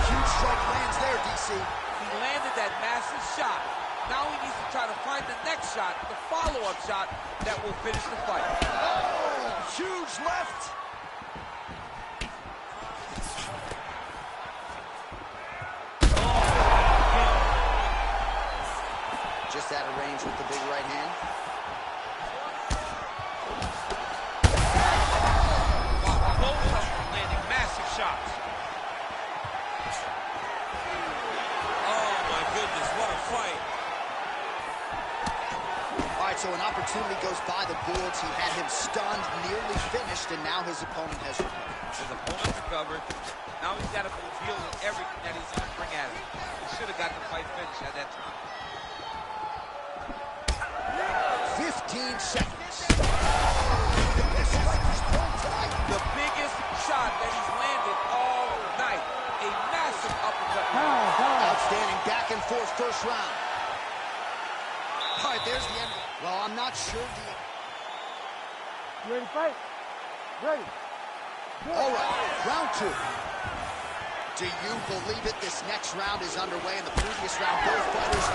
Huge strike lands there, DC. He landed that massive shot. Now he needs to try to find the next shot, the follow-up shot that will finish the fight. Oh, huge left. Just out of range with the big right hand. Both of them landing massive shots. Oh my goodness, what a fight. All right, so an opportunity goes by the boards. He had him stunned, nearly finished, and now his opponent has recovered. His opponent recovered. Now he's got to feel everything that he's going to bring at him. He should have got the fight finished at that time. 15 seconds. The best striker's thrown tonight. The biggest shot that he's landed all night. A massive uppercut. Outstanding back and forth first round. All right, there's the end. Well, I'm not sure You ready to fight? Ready. All right, round two. Do you believe it? This next round is underway. In the previous round, both fighters...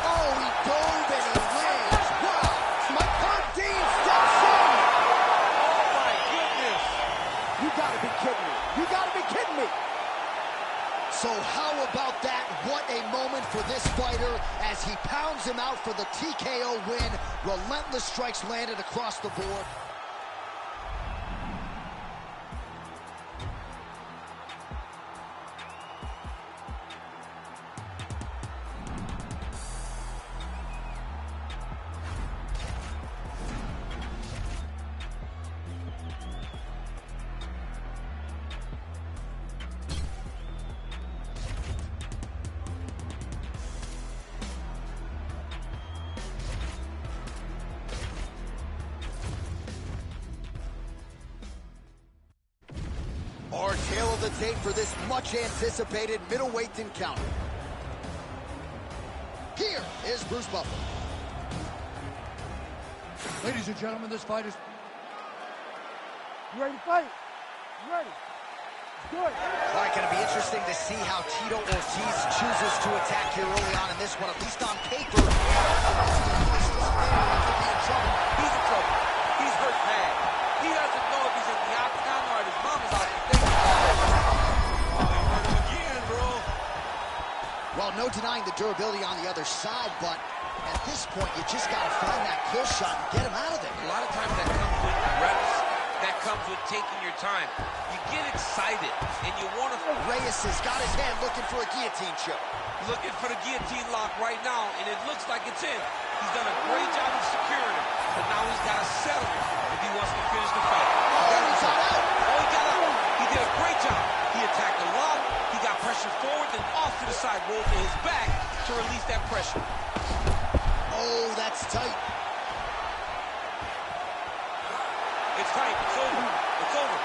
Oh, he dove and he lands. Wow. Mike Dean steps in. Oh, my goodness. You gotta be kidding me. You gotta be kidding me. So how about that? What a moment for this fighter as he pounds him out for the TKO win. Relentless strikes landed across the board. Our tale of the tape for this much-anticipated middleweight encounter. Here is Bruce Buffer. Ladies and gentlemen, this fight is... You ready to fight? You ready? Good. All right, going to be interesting to see how Tito Ortiz chooses to attack here early on in this one, at least on paper. He's in trouble. He's hurt bad. He doesn't know if he's in the octagon or if his mama's out there. They hurt him again, bro. Well, no denying the durability on the other side, but at this point, you just got to find that kill shot and get him out of there. A lot of times that comes with reps. That comes with taking your time. You get excited, and you want to... Reyes has got his hand looking for a guillotine choke. Looking for the guillotine lock right now, and it looks like it's in. He's done a great job of securing it, but now he's got to settle it if he wants to finish the fight. He got out. He got out. He did a great job. He attacked the lock. He got pressure forward, then off to the side, rolled to his back to release that pressure. Oh, that's tight. It's tight. It's over. It's over.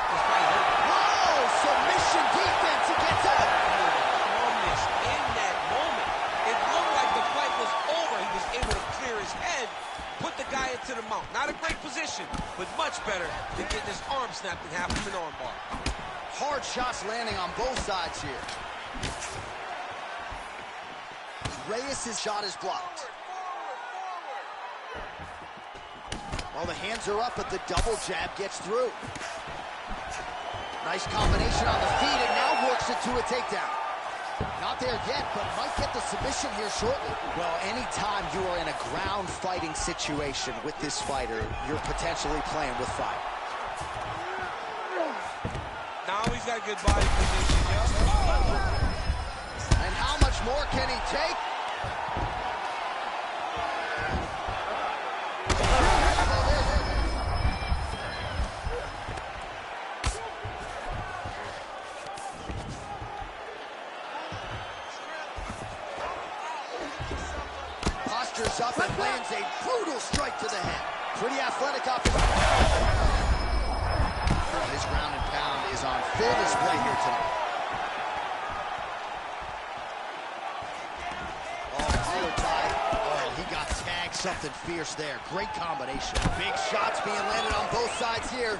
This fight hurt. Whoa! Submission defense. He gets out. Calmness in that moment. It looked like the fight was over. He was able to clear his head, put the guy into the mount. Not a great position, but much better than getting his arm snapped in half from an arm bar. Hard shots landing on both sides here. Reyes' shot is blocked. Well, the hands are up, but the double jab gets through. Nice combination on the feet, and now works it to a takedown. Not there yet, but might get the submission here shortly. Well, anytime you are in a ground fighting situation with this fighter, you're potentially playing with fire. Now he's got good body position, yeah. And how much more can he take? Postures up and lands a brutal strike to the head. Pretty athletic off his... His ground and pound is on full display here tonight. Oh, collar tie. Oh, he got tagged something fierce there. Great combination. Big shots being landed on both sides here.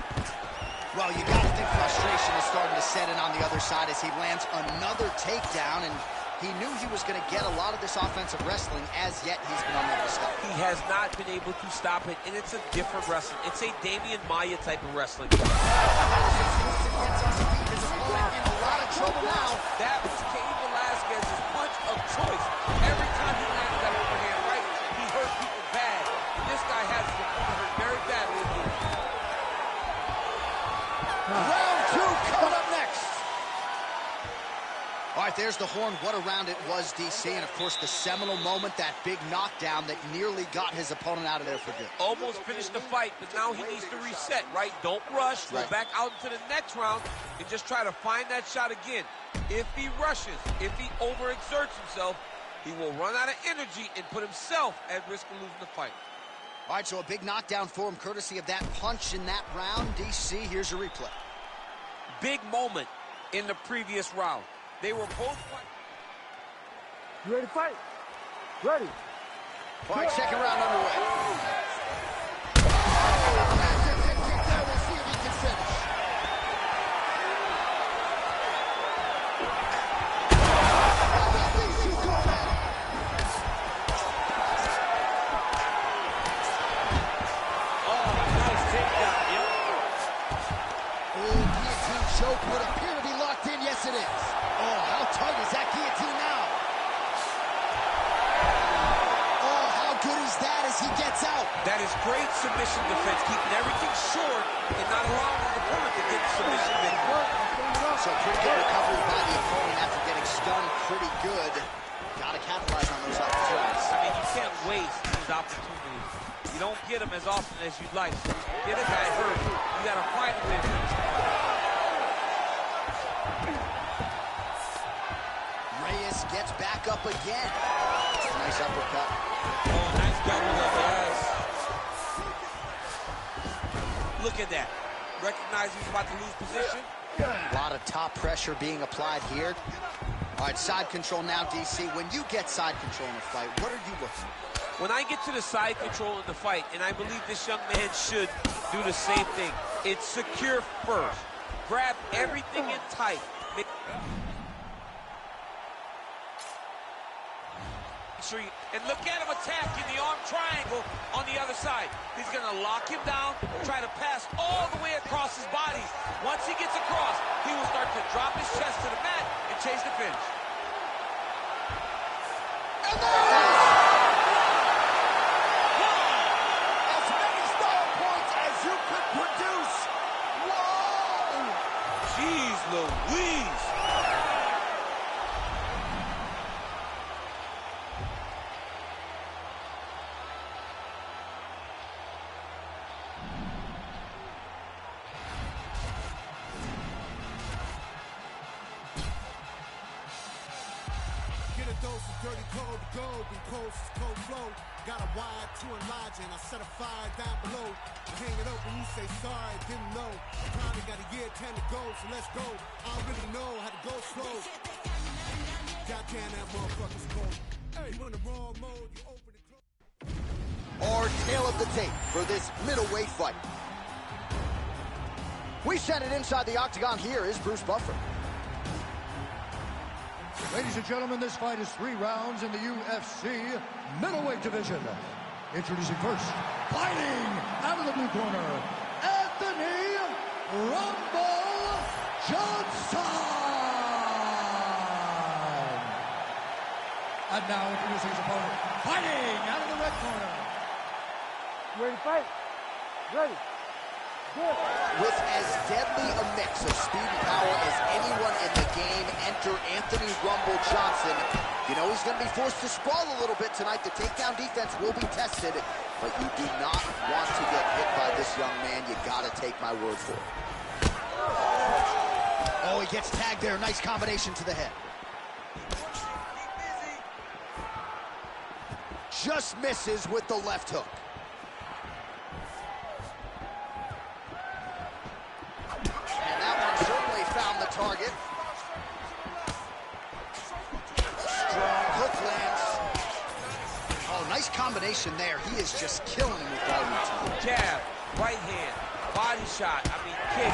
Well, you got to think frustration is starting to set in on the other side as he lands another takedown, and he knew he was going to get a lot of this offensive wrestling. As yet, he's been unable to stop. He has not been able to stop it, and it's a different wrestling. It's a Damian Maia type of wrestling. Gets underneath his opponent in a lot of trouble now. That was Cain Velasquez's punch of choice. Every time he landed that overhand right, he hurt people bad. And this guy has his opponent hurt very badly. Round two coming up next. All right, there's the horn. What a round it was, DC. And, of course, the seminal moment, that big knockdown that nearly got his opponent out of there for good. Almost finished the fight, but now he needs to reset, right? Don't rush. Go back out into the next round and just try to find that shot again. If he rushes, if he overexerts himself, he will run out of energy and put himself at risk of losing the fight. All right, so a big knockdown for him, courtesy of that punch in that round. DC, here's your replay. Big moment in the previous round. They were both fighting. You ready to fight? Ready. All right, second round underway. We'll see if he can finish. Choke would appear to be locked in. Yes, it is. Oh, how tight is that guillotine now? Oh, how good is that as he gets out? That is great submission defense, keeping everything short and not allowing his opponent to get the submission victory. So pretty good recovery by the opponent after getting stunned pretty good. Got to capitalize on those opportunities. I mean, you can't waste these opportunities. You don't get them as often as you'd like. So get a guy hurt, you got to find a way to finish the fight. Reyes gets back up again. Nice uppercut. Oh, nice double up, yes. Look at that. recognize he's about to lose position. A lot of top pressure being applied here. All right, side control now, DC. When you get side control in a fight, what are you looking for? When I get to the side control in the fight, and I believe this young man should do the same thing, it's secure first. Grab everything in tight. Make sure you, and look at him attacking the arm triangle on the other side. He's going to lock him down, try to pass all the way across his body. Once he gets across, he will start to drop his chest to the mat and chase the finish. And there it is! As many style points as you could produce. Whoa! Jeez Louise! Dose of dirty cold gold and cold flow. Got a wide to enlarge and I set a fire down below. I hang it up when you say sorry, didn't know. Probably got a year 10 to go, so let's go. I don't really know how to go slow. Goddamn, that motherfucker's cold. Hey, you in the wrong mode, you open and close. Our tail of the tape for this middleweight fight. We send it inside the octagon. Here is Bruce Buffer. Ladies and gentlemen, this fight is 3 rounds in the UFC middleweight division. Introducing first, fighting out of the blue corner, Anthony Rumble Johnson. And now introducing his opponent, fighting out of the red corner. You ready to fight? Ready. Good. With as deadly a mix of speed and power as anyone in the game, enter Anthony Rumble Johnson. You know he's going to be forced to sprawl a little bit tonight. The takedown defense will be tested, but you do not want to get hit by this young man. You got to take my word for it. Oh, he gets tagged there. Nice combination to the head. Just misses with the left hook. Found the target. Strong hook lands. Oh, nice combination there. He is just killing him with volume. Jab, right hand, body shot, I mean kick.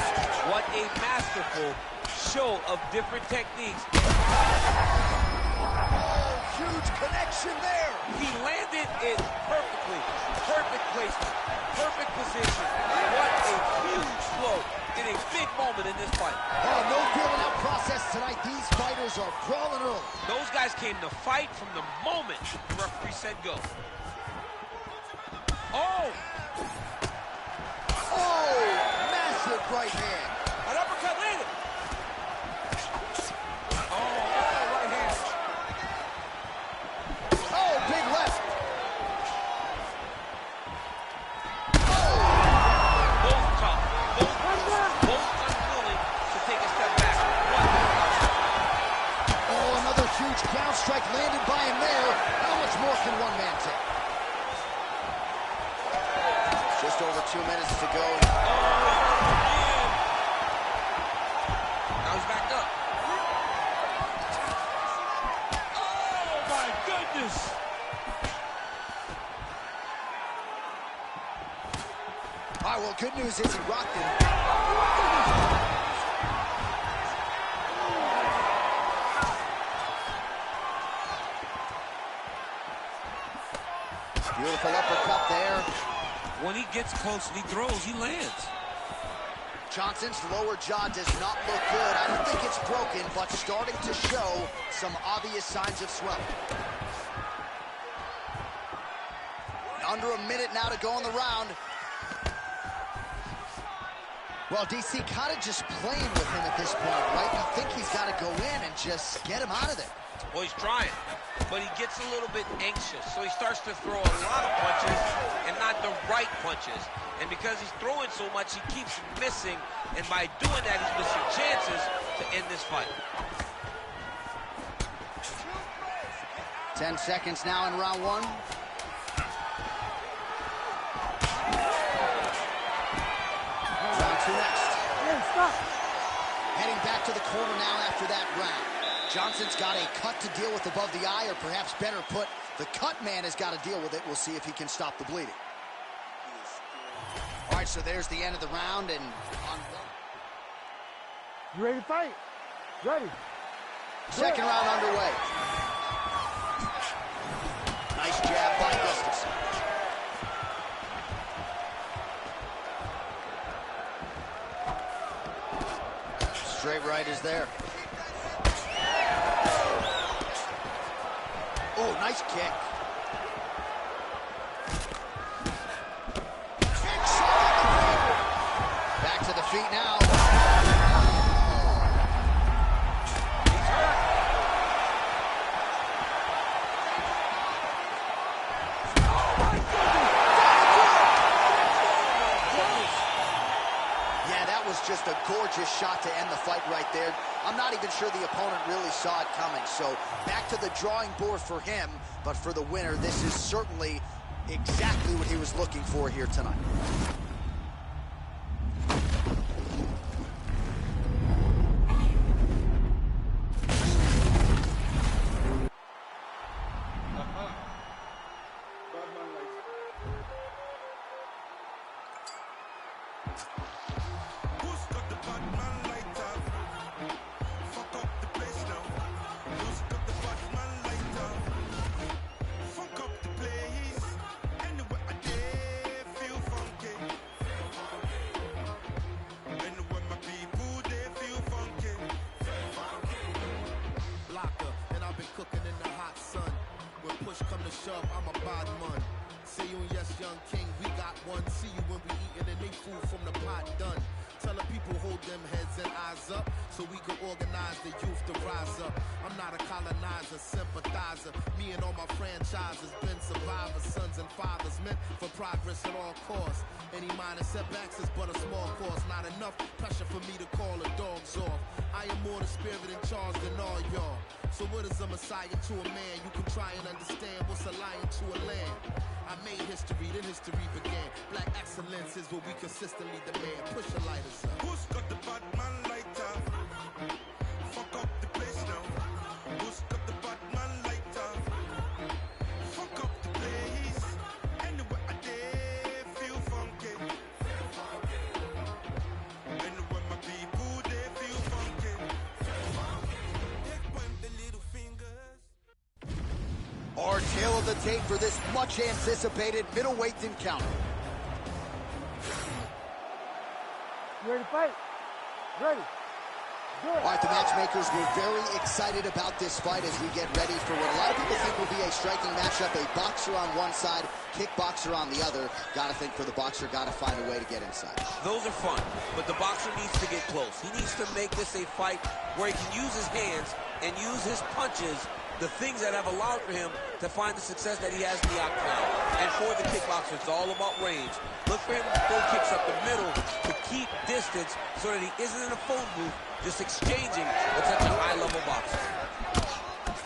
What a masterful show of different techniques. Oh, huge connection there. He landed it perfectly. Perfect placement, perfect position. What a huge blow in a big moment in this fight. Oh, no feeling out process tonight. These fighters are brawling early. Those guys came to fight from the moment the referee said go. Oh! Oh, massive right hand. An uppercut landed. Oh, right hand. Oh, big left. Strike landed by him there. How much more can one man take? Just over 2 minutes to go. Oh, now he's back up. Oh, my goodness. All right, well, good news is he rocked him. Beautiful uppercut there. When he gets close and he throws, he lands. Johnson's lower jaw does not look good. I don't think it's broken, but starting to show some obvious signs of swelling. Under a minute now to go in the round. Well, DC kind of just playing with him at this point, right? You think he's got to go in and just get him out of there. Well, he's trying, but he gets a little bit anxious, so he starts to throw a lot of punches and not the right punches. And because he's throwing so much, he keeps missing, and by doing that, he's missing chances to end this fight. 10 seconds now in round one. Round to next. Hey, stop. Heading back to the corner now after that round. Johnson's got a cut to deal with above the eye, or perhaps better put, the cut man has got to deal with it. We'll see if he can stop the bleeding. All right, so there's the end of the round, and on You ready to fight? Ready. second round underway. Nice jab by Gustafsson. Straight right is there. Oh, nice kick. Back to the feet now. Yeah, that was just a gorgeous shot to end the fight right there. I'm not even sure the opponent really saw it coming. So back to the drawing board for him, but for the winner, this is certainly exactly what he was looking for here tonight. I'm a bad man. Say you and yes, young king, we got one. See you when we eating and they food from the pot done. Tell the people hold them heads and eyes up so we can organize the youth to rise up. I'm not a colonizer, sympathizer. Me and all my franchises been survivors, sons and fathers meant for progress at all costs. Any minor setbacks is but a small cost. Not enough pressure for me to call the dogs off. I am more the spirit in charge than all y'all. So what is a messiah to a man? You can try and understand what's a lion to a lamb. I made history, then history began. Black excellence is what we consistently demand. Push the lighters up. Who's got the Batman lighter? Fuck up the place now. Who's got the Batman lighter? Fuck up the place. Anywhere I dare feel funky. Anywhere my people they feel funky. They point the little fingers. Our tale of the tape for this much anticipated middleweight encounter. You ready to fight? Ready. Good. All right, the matchmakers were very excited about this fight as we get ready for what a lot of people think will be a striking matchup. A boxer on one side, kickboxer on the other. Gotta think for the boxer, gotta find a way to get inside. Those are fun, but the boxer needs to get close. He needs to make this a fight where he can use his hands and use his punches, the things that have allowed for him to find the success that he has in the octagon. And for the kickboxer, it's all about range. Look for him to throw kicks up the middle to keep distance so that he isn't in a phone booth just exchanging with such a high-level boxer.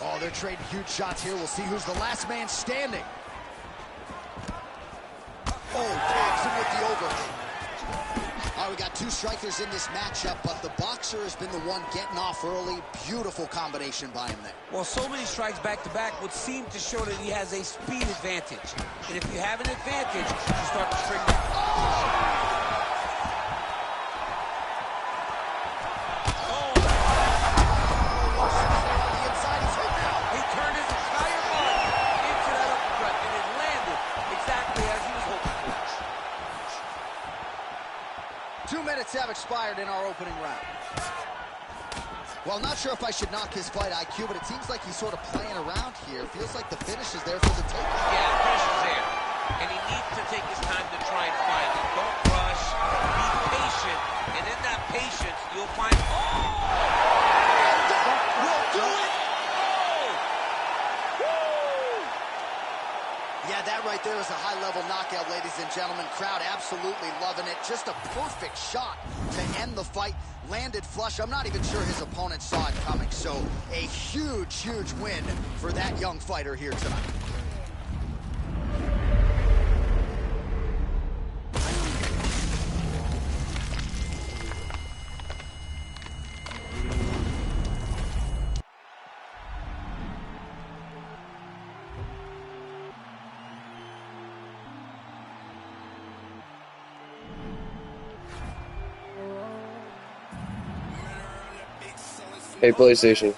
Oh, they're trading huge shots here. We'll see who's the last man standing. Oh, tags him with the overhand. All right, we got two strikers in this matchup, but the boxer has been the one getting off early. Beautiful combination by him there. Well, so many strikes back-to-back would seem to show that he has a speed advantage. And if you have an advantage, you start to string that. He turned his entire body into that uppercut, and it landed exactly as he was hoping for. 2 minutes have expired in our opening round. Well, I'm not sure if I should knock his fight IQ, but it seems like he's sort of playing around here. Feels like the finish is there for the taking. Yeah, the finish is there. And he needs to take his time to try and find it. Don't rush. Be patient. And in that patience, you'll find... Oh! We'll do it! Oh! Woo! Yeah, that right there is a high-level knockout, ladies and gentlemen. Crowd absolutely loving it. Just a perfect shot to end the fight. Landed flush. I'm not even sure his opponent saw it coming. So a huge, huge win for that young fighter here tonight. Hey, PlayStation.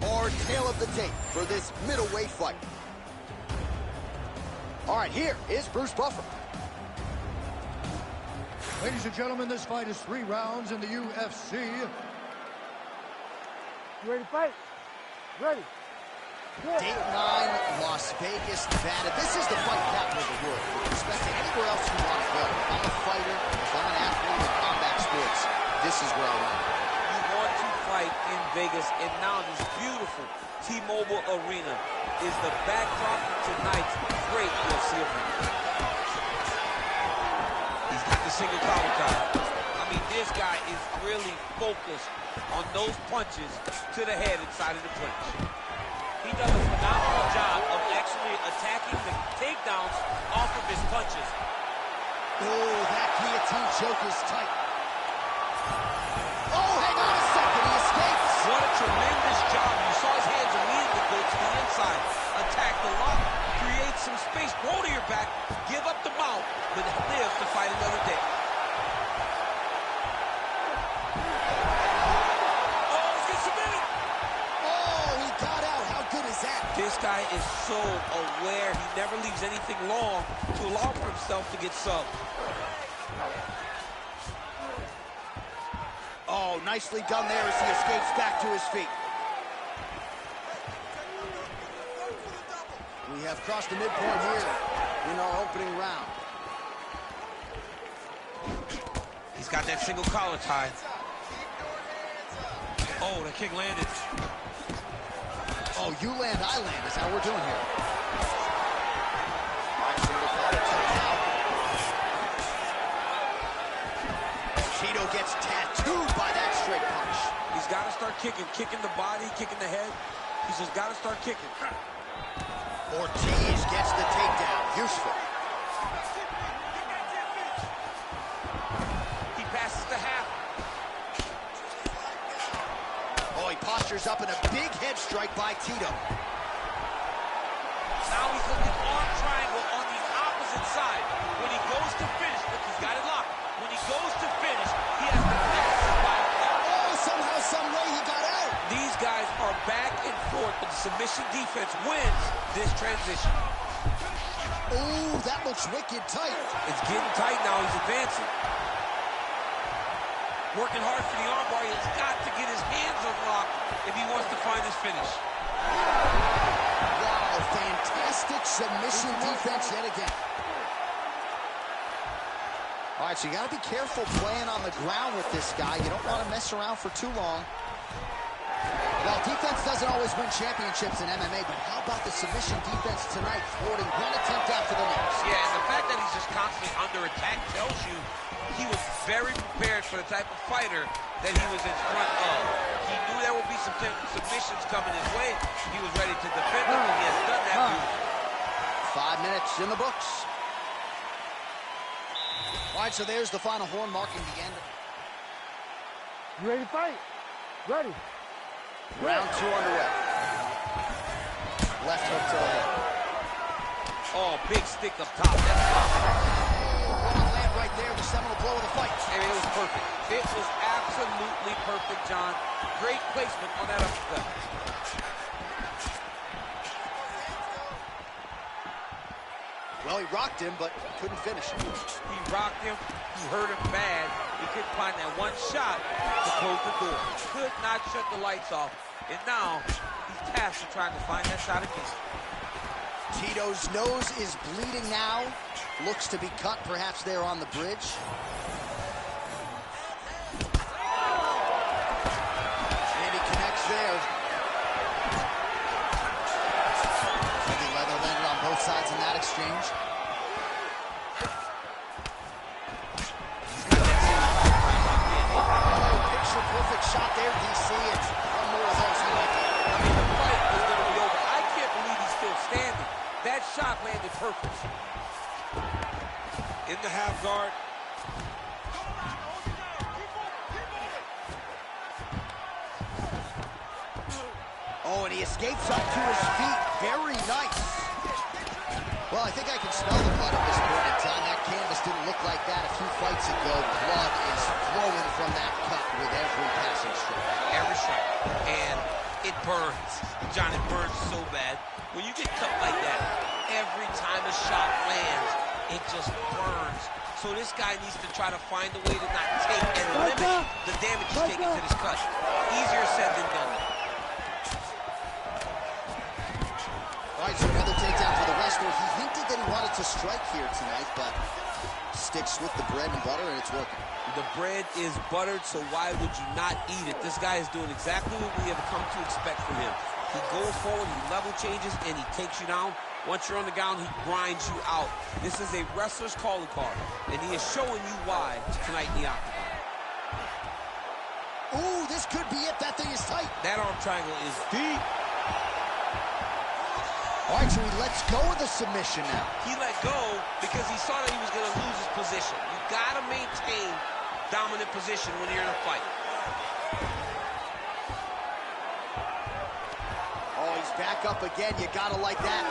Our tale of the tape for this middleweight fight. All right, here is Bruce Buffer. Ladies and gentlemen, this fight is 3 rounds in the UFC. You ready to fight? Ready. Date 9, Las Vegas, Nevada. This is the fight capital of the world. With respect to anywhere else you want to go. If I'm a fighter, if I'm an athlete in combat sports, this is where I want to go. You want to fight in Vegas, and now this beautiful T-Mobile Arena is the backdrop of tonight's great UFC event. He's got the single collar tie. I mean, this guy is really focused on those punches to the head inside of the clinch. He does a phenomenal job of actually attacking the takedowns off of his punches. Oh, that guillotine choke is tight. Oh, hang on a second, he escapes. What a tremendous job. You saw his hands immediately go to the inside. Attack the lock, create some space, roll to your back, give up the mount, but live to fight another day. Oh, he's getting submitted. Oh, he got out. How good is that? This guy is so aware. He never leaves anything long to allow for himself to get subbed. Oh, nicely done there as he escapes back to his feet. We have crossed the midpoint here in our opening round. He's got that single collar tie. Oh, the kick landed. Oh, you land, I land is how we're doing here. Cheeto gets tattooed by that straight punch. He's got to start kicking the body, kicking the head. He's just got to start kicking. Ortiz gets the takedown. Useful. He passes gestures up in a big head strike by Tito. Now he's looking arm triangle on the opposite side. When he goes to finish, look, he's got it locked. When he goes to finish, he has the massive body block. Oh, somehow, some way he got out. These guys are back and forth, but the submission defense wins this transition. Oh, that looks wicked tight. It's getting tight now. He's advancing. Working hard for the armbar. He's got to get his hands unlocked if he wants to find his finish. Wow, fantastic submission defense yet again. All right, so you got to be careful playing on the ground with this guy. You don't want to mess around for too long. Well, defense doesn't always win championships in MMA, but how about the submission defense tonight, thwarting one attempt after the next? Yeah, and the fact that he's just constantly under attack tells you he was very prepared for the type of fighter that he was in front of. He knew there would be some submissions coming his way. He was ready to defend them, and he has done that beautifully. 5 minutes in the books. All right, so there's the final horn marking the end. You ready to fight? Ready. Round 2 underway. Left hook to the head. Oh, big stick up top. That's Wrong land right there, the seminal blow of the fight. I mean, it was perfect. It was absolutely perfect, John. Great placement on that uppercut. Well, he rocked him, but couldn't finish him. He rocked him. He hurt him bad. He couldn't find that one shot to close the door. Could not shut the lights off. And now he's tasked with trying to find that shot again. Tito's nose is bleeding now. Looks to be cut, perhaps there on the bridge. And he connects there. Heavy leather landed on both sides in that exchange. Picture perfect shot there, DC. It's one more of those. I mean, the fight is going to be over. I can't believe he's still standing. That shot landed perfect. In the half guard. Oh, and he escapes up to his feet. Very nice. Well, I think I can smell the blood at this point in time. That canvas didn't look like that a few fights ago. Blood is flowing from that cut with every passing strike. Every strike. And it burns. John, it burns so bad. When you get cut like that, every time a shot lands, it just burns. So this guy needs to try to find a way to not take and limit the damage he's taking to this cut. Easier said than done. All right, so another takedown for the wrestler. He hinted that he wanted to strike here tonight, but sticks with the bread and butter, and it's working. The bread is buttered, so why would you not eat it? This guy is doing exactly what we have come to expect from him. He goes forward, he level changes, and he takes you down. Once you're on the ground, he grinds you out. This is a wrestler's calling card, and he is showing you why tonight in the octagon. Ooh, this could be it. That thing is tight. That arm triangle is deep. All right, so he lets go of the submission now. He let go because he saw that he was going to lose his position. You got to maintain dominant position when you're in a fight. Oh, he's back up again. You got to like that.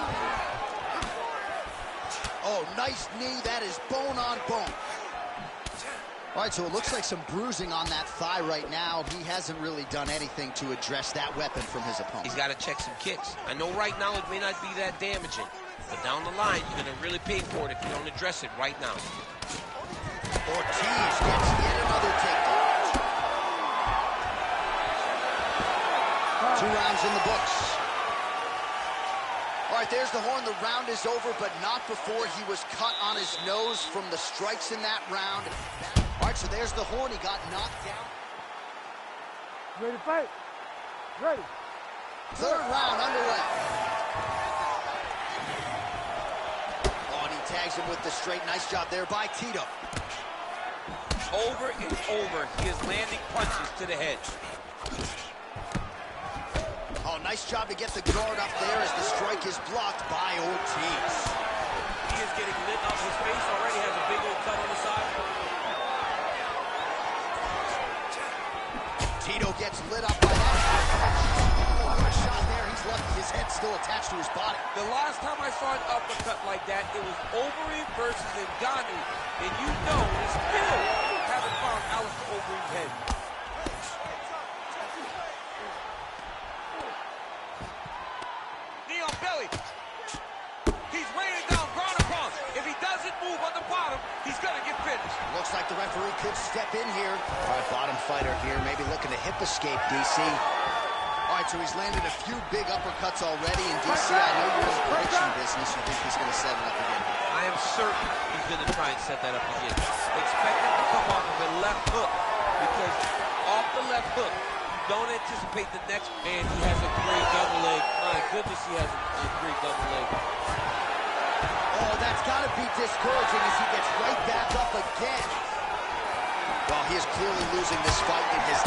Oh, nice knee. That is bone on bone. All right, so it looks like some bruising on that thigh right now. He hasn't really done anything to address that weapon from his opponent. He's got to check some kicks. I know right now it may not be that damaging, but down the line, you're going to really pay for it if you don't address it right now. Ortiz gets yet another takedown. 2 rounds in the books. All right, there's the horn. The round is over, but not before he was cut on his nose from the strikes in that round. All right, so there's the horn. He got knocked down. Ready to fight? Ready. 3rd round underway. Oh, and he tags him with the straight. Nice job there by Tito. Over and over, he is landing punches to the head. Oh, nice job to get the guard up there as the strike is blocked by Ortiz. He is getting lit up. His face already has a big old cut on the side. Tito gets lit up by that. his head still attached to his body. The last time I saw an uppercut like that, it was Overeem versus Ngannou. And you know they still haven't found Alistair Overeem's head. Knee on belly. He's raining down ground and pound. If he doesn't move on the bottom, he's going to get finished. Looks like the referee could step in here. All right, bottom fighter here, maybe looking to hip escape, DC. All right, so he's landed a few big uppercuts already, and DC, I know you're in the prediction business. You think he's going to set it up again? I am certain he's going to try and set that up again. Expect him to come off of a left hook, because off the left hook, you don't anticipate the next man. He has a great double leg. My goodness, he has a great double leg. Oh, that's got to be discouraging as he gets right back up again. Well, he is clearly losing this fight in his...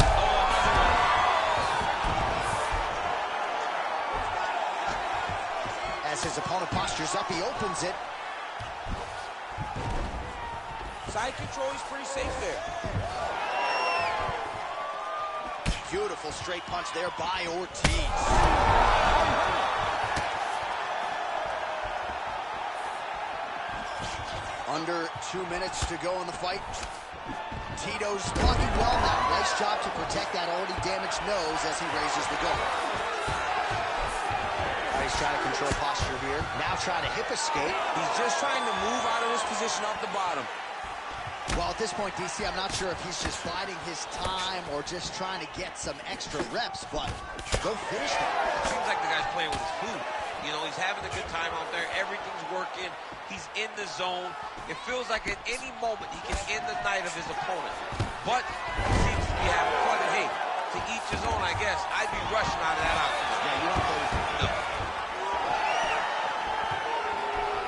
As his opponent postures up, he opens it. Side control is pretty safe there. Beautiful straight punch there by Ortiz. Under 2 minutes to go in the fight. Tito's blocking well now. Nice job to protect that already damaged nose as he raises the goal. He's trying to control posture here. Now trying to hip escape. He's just trying to move out of his position off the bottom. Well, at this point, DC, I'm not sure if he's just biding his time or just trying to get some extra reps, but go finish them. It seems like the guy's playing with his food. You know, he's having a good time out there. Everything's working. He's in the zone. It feels like at any moment he can end the night of his opponent. But he seems to be having fun. And hey, to each his own, I guess. I'd be rushing out of that outfit. Yeah, you don't play with it. No.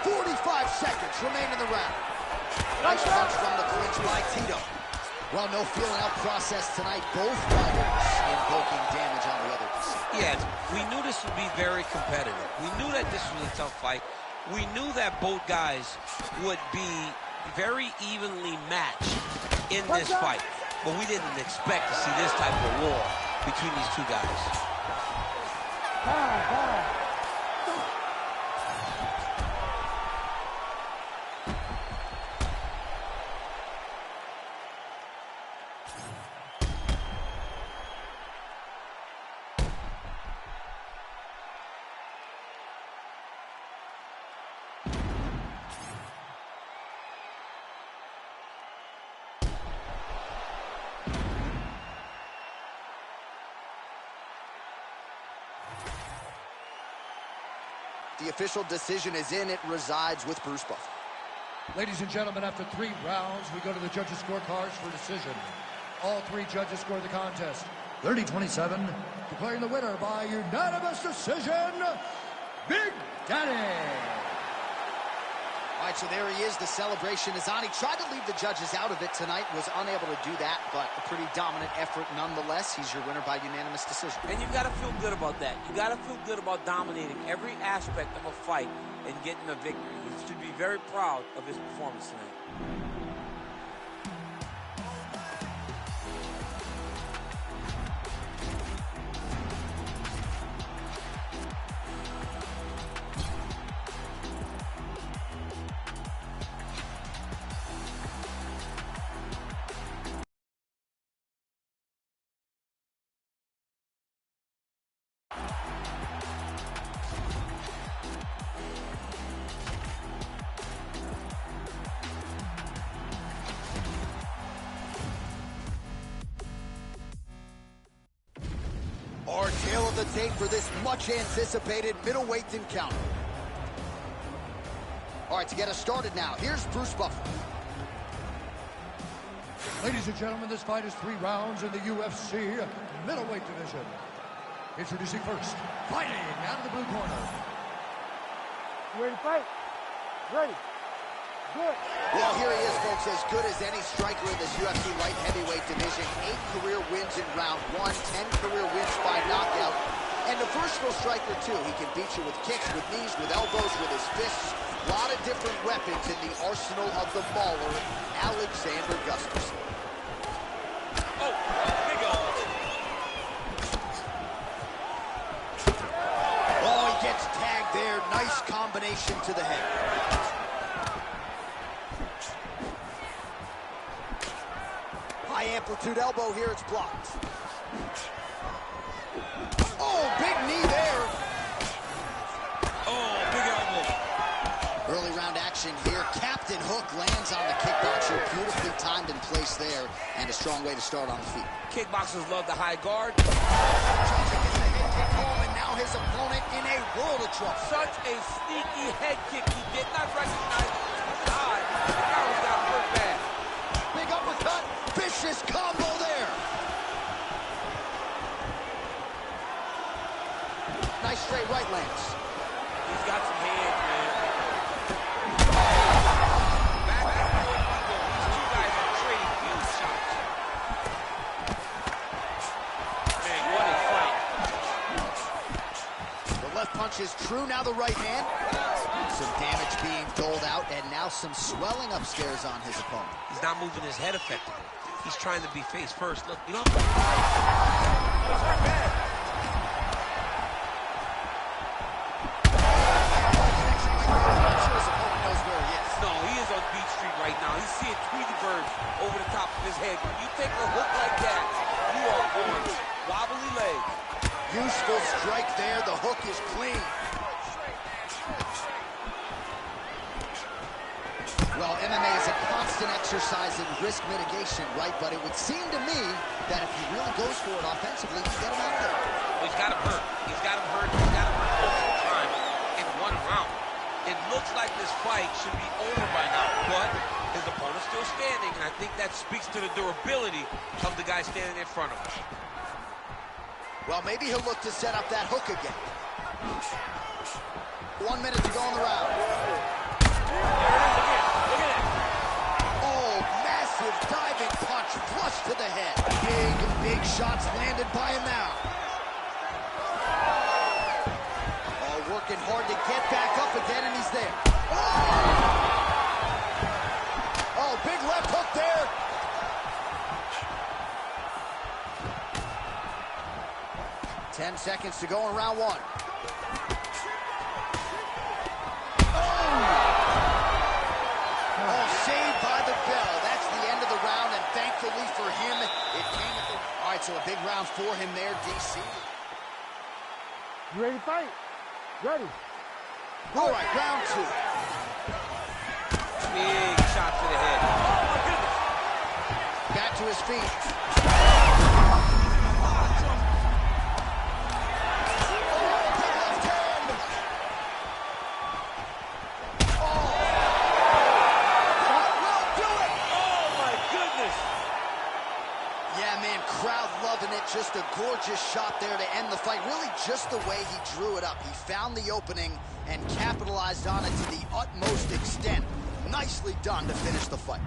45 seconds remain in the round. Nice punch from the clinch by Tito. Well, no feeling out process tonight. Both fighters invoking damage on the other. Yeah, we knew this would be very competitive. We knew that this was a tough fight. We knew that both guys would be very evenly matched in this fight. But we didn't expect to see this type of war between these two guys. The official decision is in. It resides with Bruce Buffer. Ladies and gentlemen, after 3 rounds, we go to the judges' scorecards for decision. All 3 judges scored the contest 30-27, declaring the winner by unanimous decision, Big Daddy. All right, so there he is. The celebration is on. He tried to leave the judges out of it tonight, was unable to do that, but a pretty dominant effort nonetheless. He's your winner by unanimous decision. And you've got to feel good about that. You got to feel good about dominating every aspect of a fight and getting a victory. He should be very proud of his performance tonight. Our tale of the tape for this much-anticipated middleweight encounter. All right, to get us started now, here's Bruce Buffer. Ladies and gentlemen, this fight is 3 rounds in the UFC middleweight division. Introducing first, fighting out of the blue corner. You ready to fight? Ready. Good. Well, here he is, folks, as good as any striker in this UFC light heavyweight division. 8 career wins in round 1, 10 career wins by knockout. And a versatile striker, too. He can beat you with kicks, with knees, with elbows, with his fists. A lot of different weapons in the arsenal of the mauler, Alexander Gustafsson. Oh, big elbow. Oh, combination to the head. High amplitude elbow here, it's blocked. Oh, big knee there. Oh, big elbow. Early round action here. Captain Hook lands on the kickboxer. Beautifully timed in place there, and a strong way to start on the feet. Kickboxers love the high guard. Tries to get the head kick home, and now his opponent in a world of trouble. Such a sneaky head kick. He did not recognize it was high. The guy was got hurt bad. Big uppercut. Vicious combo there. Nice straight right lands. He's got some hands, man. Back and forth we go. These two guys are trading huge shots. Man, what a fight. The left punch is true. Now the right hand. Some damage being doled out, and now some swelling upstairs on his opponent. He's not moving his head effectively. He's trying to be face first. Look, you know. Right now, he's seeing Tweety birds over the top of his head. When you take a hook like that, you are on wobbly legs. Useful strike there. The hook is clean. Well, MMA is a constant exercise in risk mitigation, right? But it would seem to me that if he really goes for it offensively, he can get him out of there. Well, he's got him hurt. He's got him hurt. He's got him hurt multiple times in one round. It looks like this fight should be over by now, but his opponent's still standing, and I think that speaks to the durability of the guy standing in front of him. Well, maybe he'll look to set up that hook again. 1 minute to go in the round. There it is again. Look at it. Oh, massive diving punch flush to the head. Big shots landed by him now. Working hard to get back up again, and he's there. Oh, big left hook there. Ten seconds to go in round one. Oh, saved by the bell. That's the end of the round, and thankfully for him, it came at the... All right, so a big round for him there, DC. You ready to fight? Ready. All right, round two. Big shot to the head. Oh, my goodness. Back to his feet. Just a gorgeous shot there to end the fight. Really just the way he drew it up. He found the opening and capitalized on it to the utmost extent. Nicely done to finish the fight.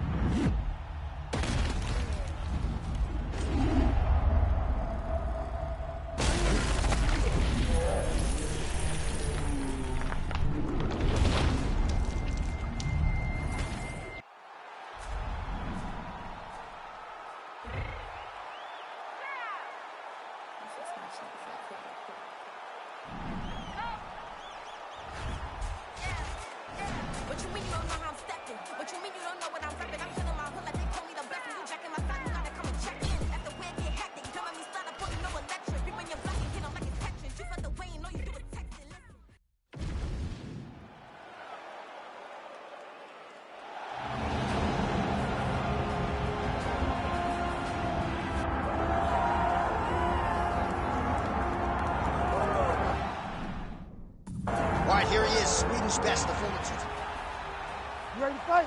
What you mean you don't know how I'm stepping? What you mean you don't know what I'm rapping? I'm killing my hood like they told me to bless me. You jacking my side, you gotta come and check in. After where get hectic, you telling me start up on you, no electric. Be when you're black and hit them like it's Tetris. You felt the way, you know you do it texting. Listen. All right, here he is, Sweden's best, the former two. You ready to fight?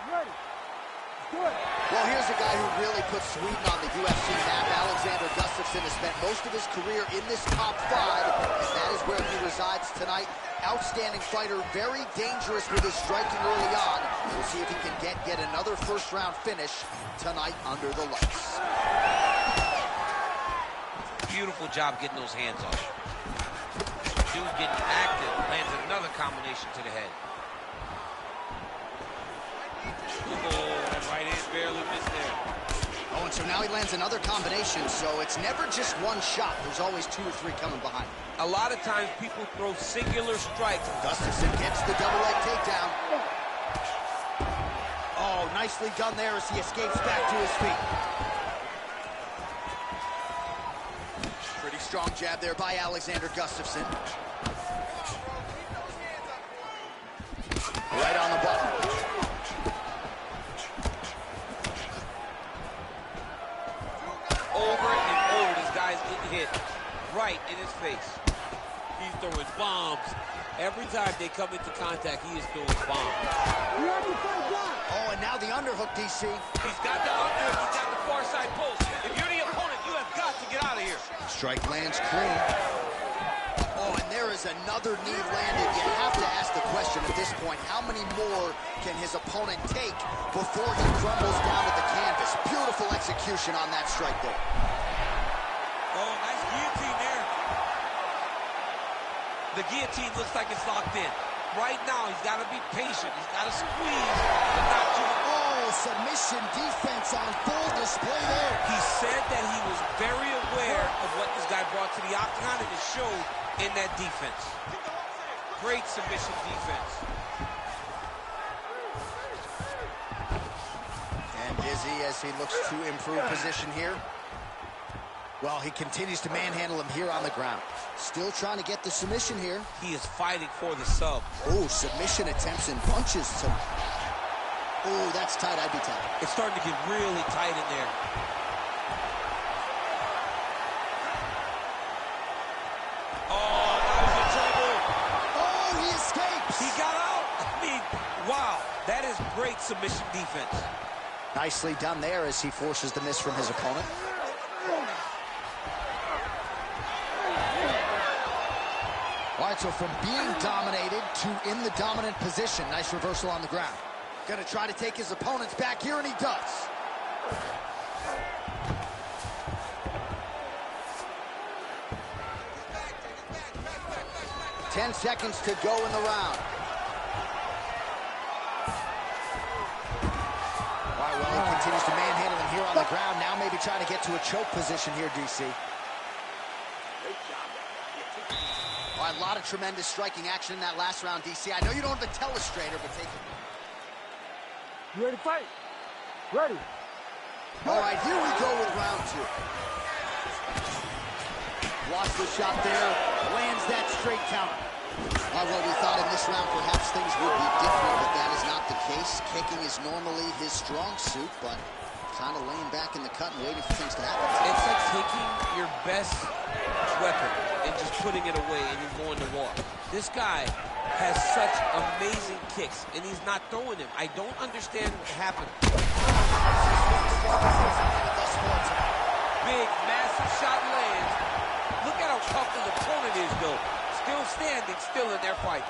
You ready? Let's do it. Well, here's a guy who really put Sweden on the UFC map. Alexander Gustafsson has spent most of his career in this top five, and that is where he resides tonight. Outstanding fighter, very dangerous with his striking early on. We'll see if he can get another first-round finish tonight under the lights. Beautiful job getting those hands off. Dude getting active, lands another combination to the head. Oh, that right hand barely missed there. Oh, and so now now he lands another combination, so it's never just one shot. There's always 2 or 3 coming behind. A lot of times people throw singular strikes. Gustafsson gets the double leg takedown. Oh, nicely done there as he escapes back to his feet. Pretty strong jab there by Alexander Gustafsson. Right on the button. Over and over, this guy's getting hit right in his face. He's throwing bombs. Every time they come into contact, he is throwing bombs. Oh, and now the underhook, DC. He's got the underhook. He's got the far side post. If you're the opponent, you have got to get out of here. Strike lands clean. Oh, and there is another knee landed. You have to ask the question at this point, how many more can his opponent take before he crumbles down to the canvas? Beautiful execution on that strike there. Oh, nice guillotine there. The guillotine looks like it's locked in. Right now, he's got to be patient. He's got to squeeze, but not too much. Oh, submission defense on full display there. He said that he was very aware of what this guy brought to the octagon, and it showed in that defense. Great submission defense. And Izzy, as he looks to improve position here. Well, he continues to manhandle him here on the ground. Still trying to get the submission here. He is fighting for the sub. Oh, submission attempts and punches. Oh, that's tight. I'd be tight. It's starting to get really tight in there. Oh, now he's in trouble. Oh, he escapes. He got out. I mean, wow. That is great submission defense. Nicely done there as he forces the miss from his opponent. All right, so from being dominated to in the dominant position. Nice reversal on the ground. Gonna try to take his opponents back here, and he does. Ten seconds to go in the round. All right, well, he continues to manhandle him here on the ground. Now maybe trying to get to a choke position here, DC. All right, a lot of tremendous striking action in that last round, DC. I know you don't have a telestrator, but take it. You ready to fight? Ready. All right, here we go with round 2. Lost the shot there, lands that straight counter. Well, we thought in this round perhaps things would be different, but that is not the case. Kicking is normally his strong suit, but kind of laying back in the cut and waiting for things to happen. It's like taking your best weapon and just putting it away and you're going to war. This guy has such amazing kicks, and he's not throwing them. I don't understand what happened. Big, massive shot lands. Look at how tough his opponent is, though. Still standing, still in their fight.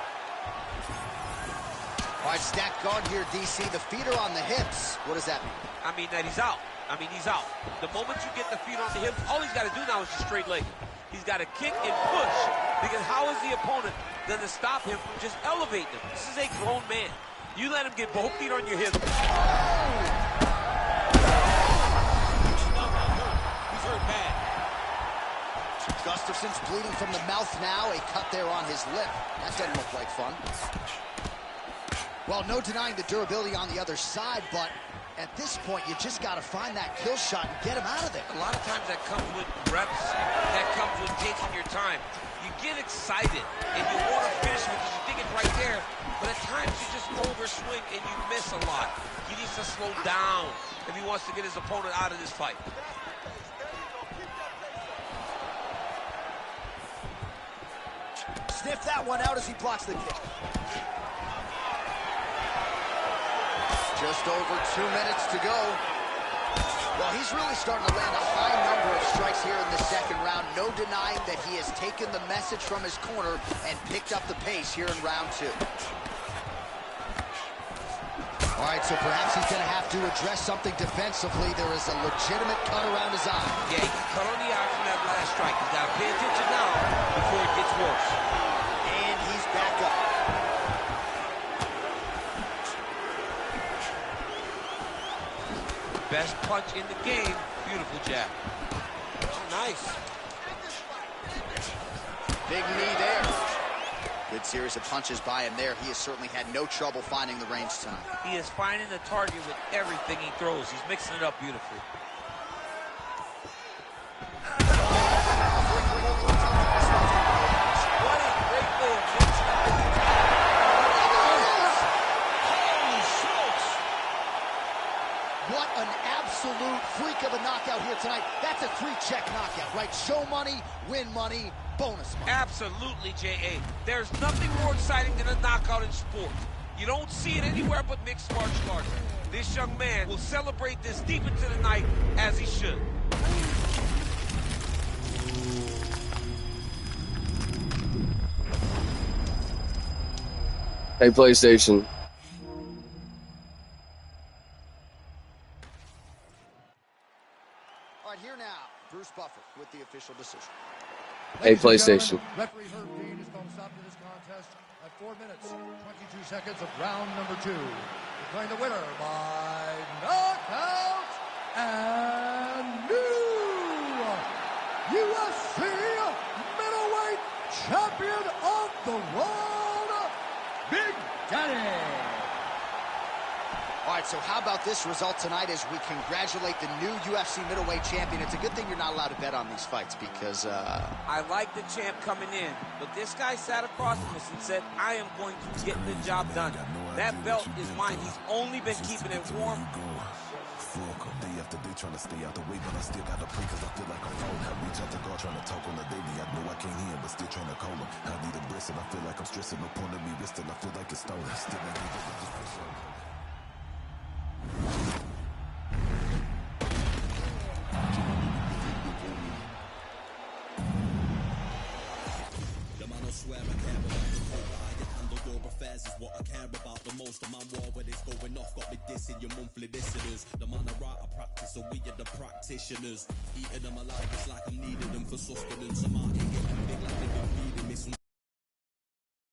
All right, stacked guard here, DC. The feet are on the hips. What does that mean? I mean that he's out. He's out. The moment you get the feet on the hips, all he's got to do now is just straight leg. He's got to kick and push, because how is the opponent going to stop him from just elevating him? This is a grown man. You let him get both feet on your hips. He's hurt bad. Gustafsson's bleeding from the mouth now. A cut there on his lip. That doesn't look like fun. Well, no denying the durability on the other side, but at this point, you just got to find that kill shot and get him out of there. A lot of times that comes with reps. That comes with taking your time. You get excited, and you want to finish because you think it's right there, but at times you just overswing and you miss a lot. He needs to slow down if he wants to get his opponent out of this fight. Sniff that one out as he blocks the kick. Just over 2 minutes to go. Well, he's really starting to land a high number of strikes here in the second round. No denying that he has taken the message from his corner and picked up the pace here in round 2. All right, so perhaps he's going to have to address something defensively. There is a legitimate cut around his eye. Yeah, he cut on the eye from that last strike. He's got to pay attention now before it gets worse. And he's back up. Best punch in the game Beautiful jab. Nice. Big knee there. Good series of punches by him there. He has certainly had no trouble finding the range tonight. He is finding the target with everything he throws. He's mixing it up beautifully. What a great way of mixing up his Holy smokes! What an absolute freak of a knockout here tonight. That's a 3-check knockout, right? Show money, win money, bonus money. Absolutely, J.A. There's nothing more exciting than a knockout in sports. You don't see it anywhere but mixed martial arts. This young man will celebrate this deep into the night as he should. Hey, PlayStation. All right, here now, Bruce Buffer with the official decision. Hey, PlayStation. Referee Herb Dean is going to stop to this contest at 4 minutes, 22 seconds of round number 2. Declaring the winner by knockout and new UFC middleweight champion of the world, Big Daddy. All right, so how about this result tonight as we congratulate the new UFC middleweight champion? It's a good thing you're not allowed to bet on these fights because... I like the champ coming in, but this guy sat across from us and said, I am going to get the job done. That belt is mine. He's only been keeping it warm. Day after day trying to stay out the way, but I still got to pray cause I feel like I'm falling. I reach out to God trying to talk on the daily. I know I can't hear him, but still trying to call him. I need a breast and I feel like I'm stressing. No point in me resting, I feel like it's stolen. Still I give up just push on. Swear I care about the code that I get handled your affairs is what I care about the most. The man war when it's going off got me dissing your monthly listeners. The man I write I practice so we are the practitioners. Eating them alive it's like I'm needing them for sustenance. I'm out here getting big like they've been feeding me some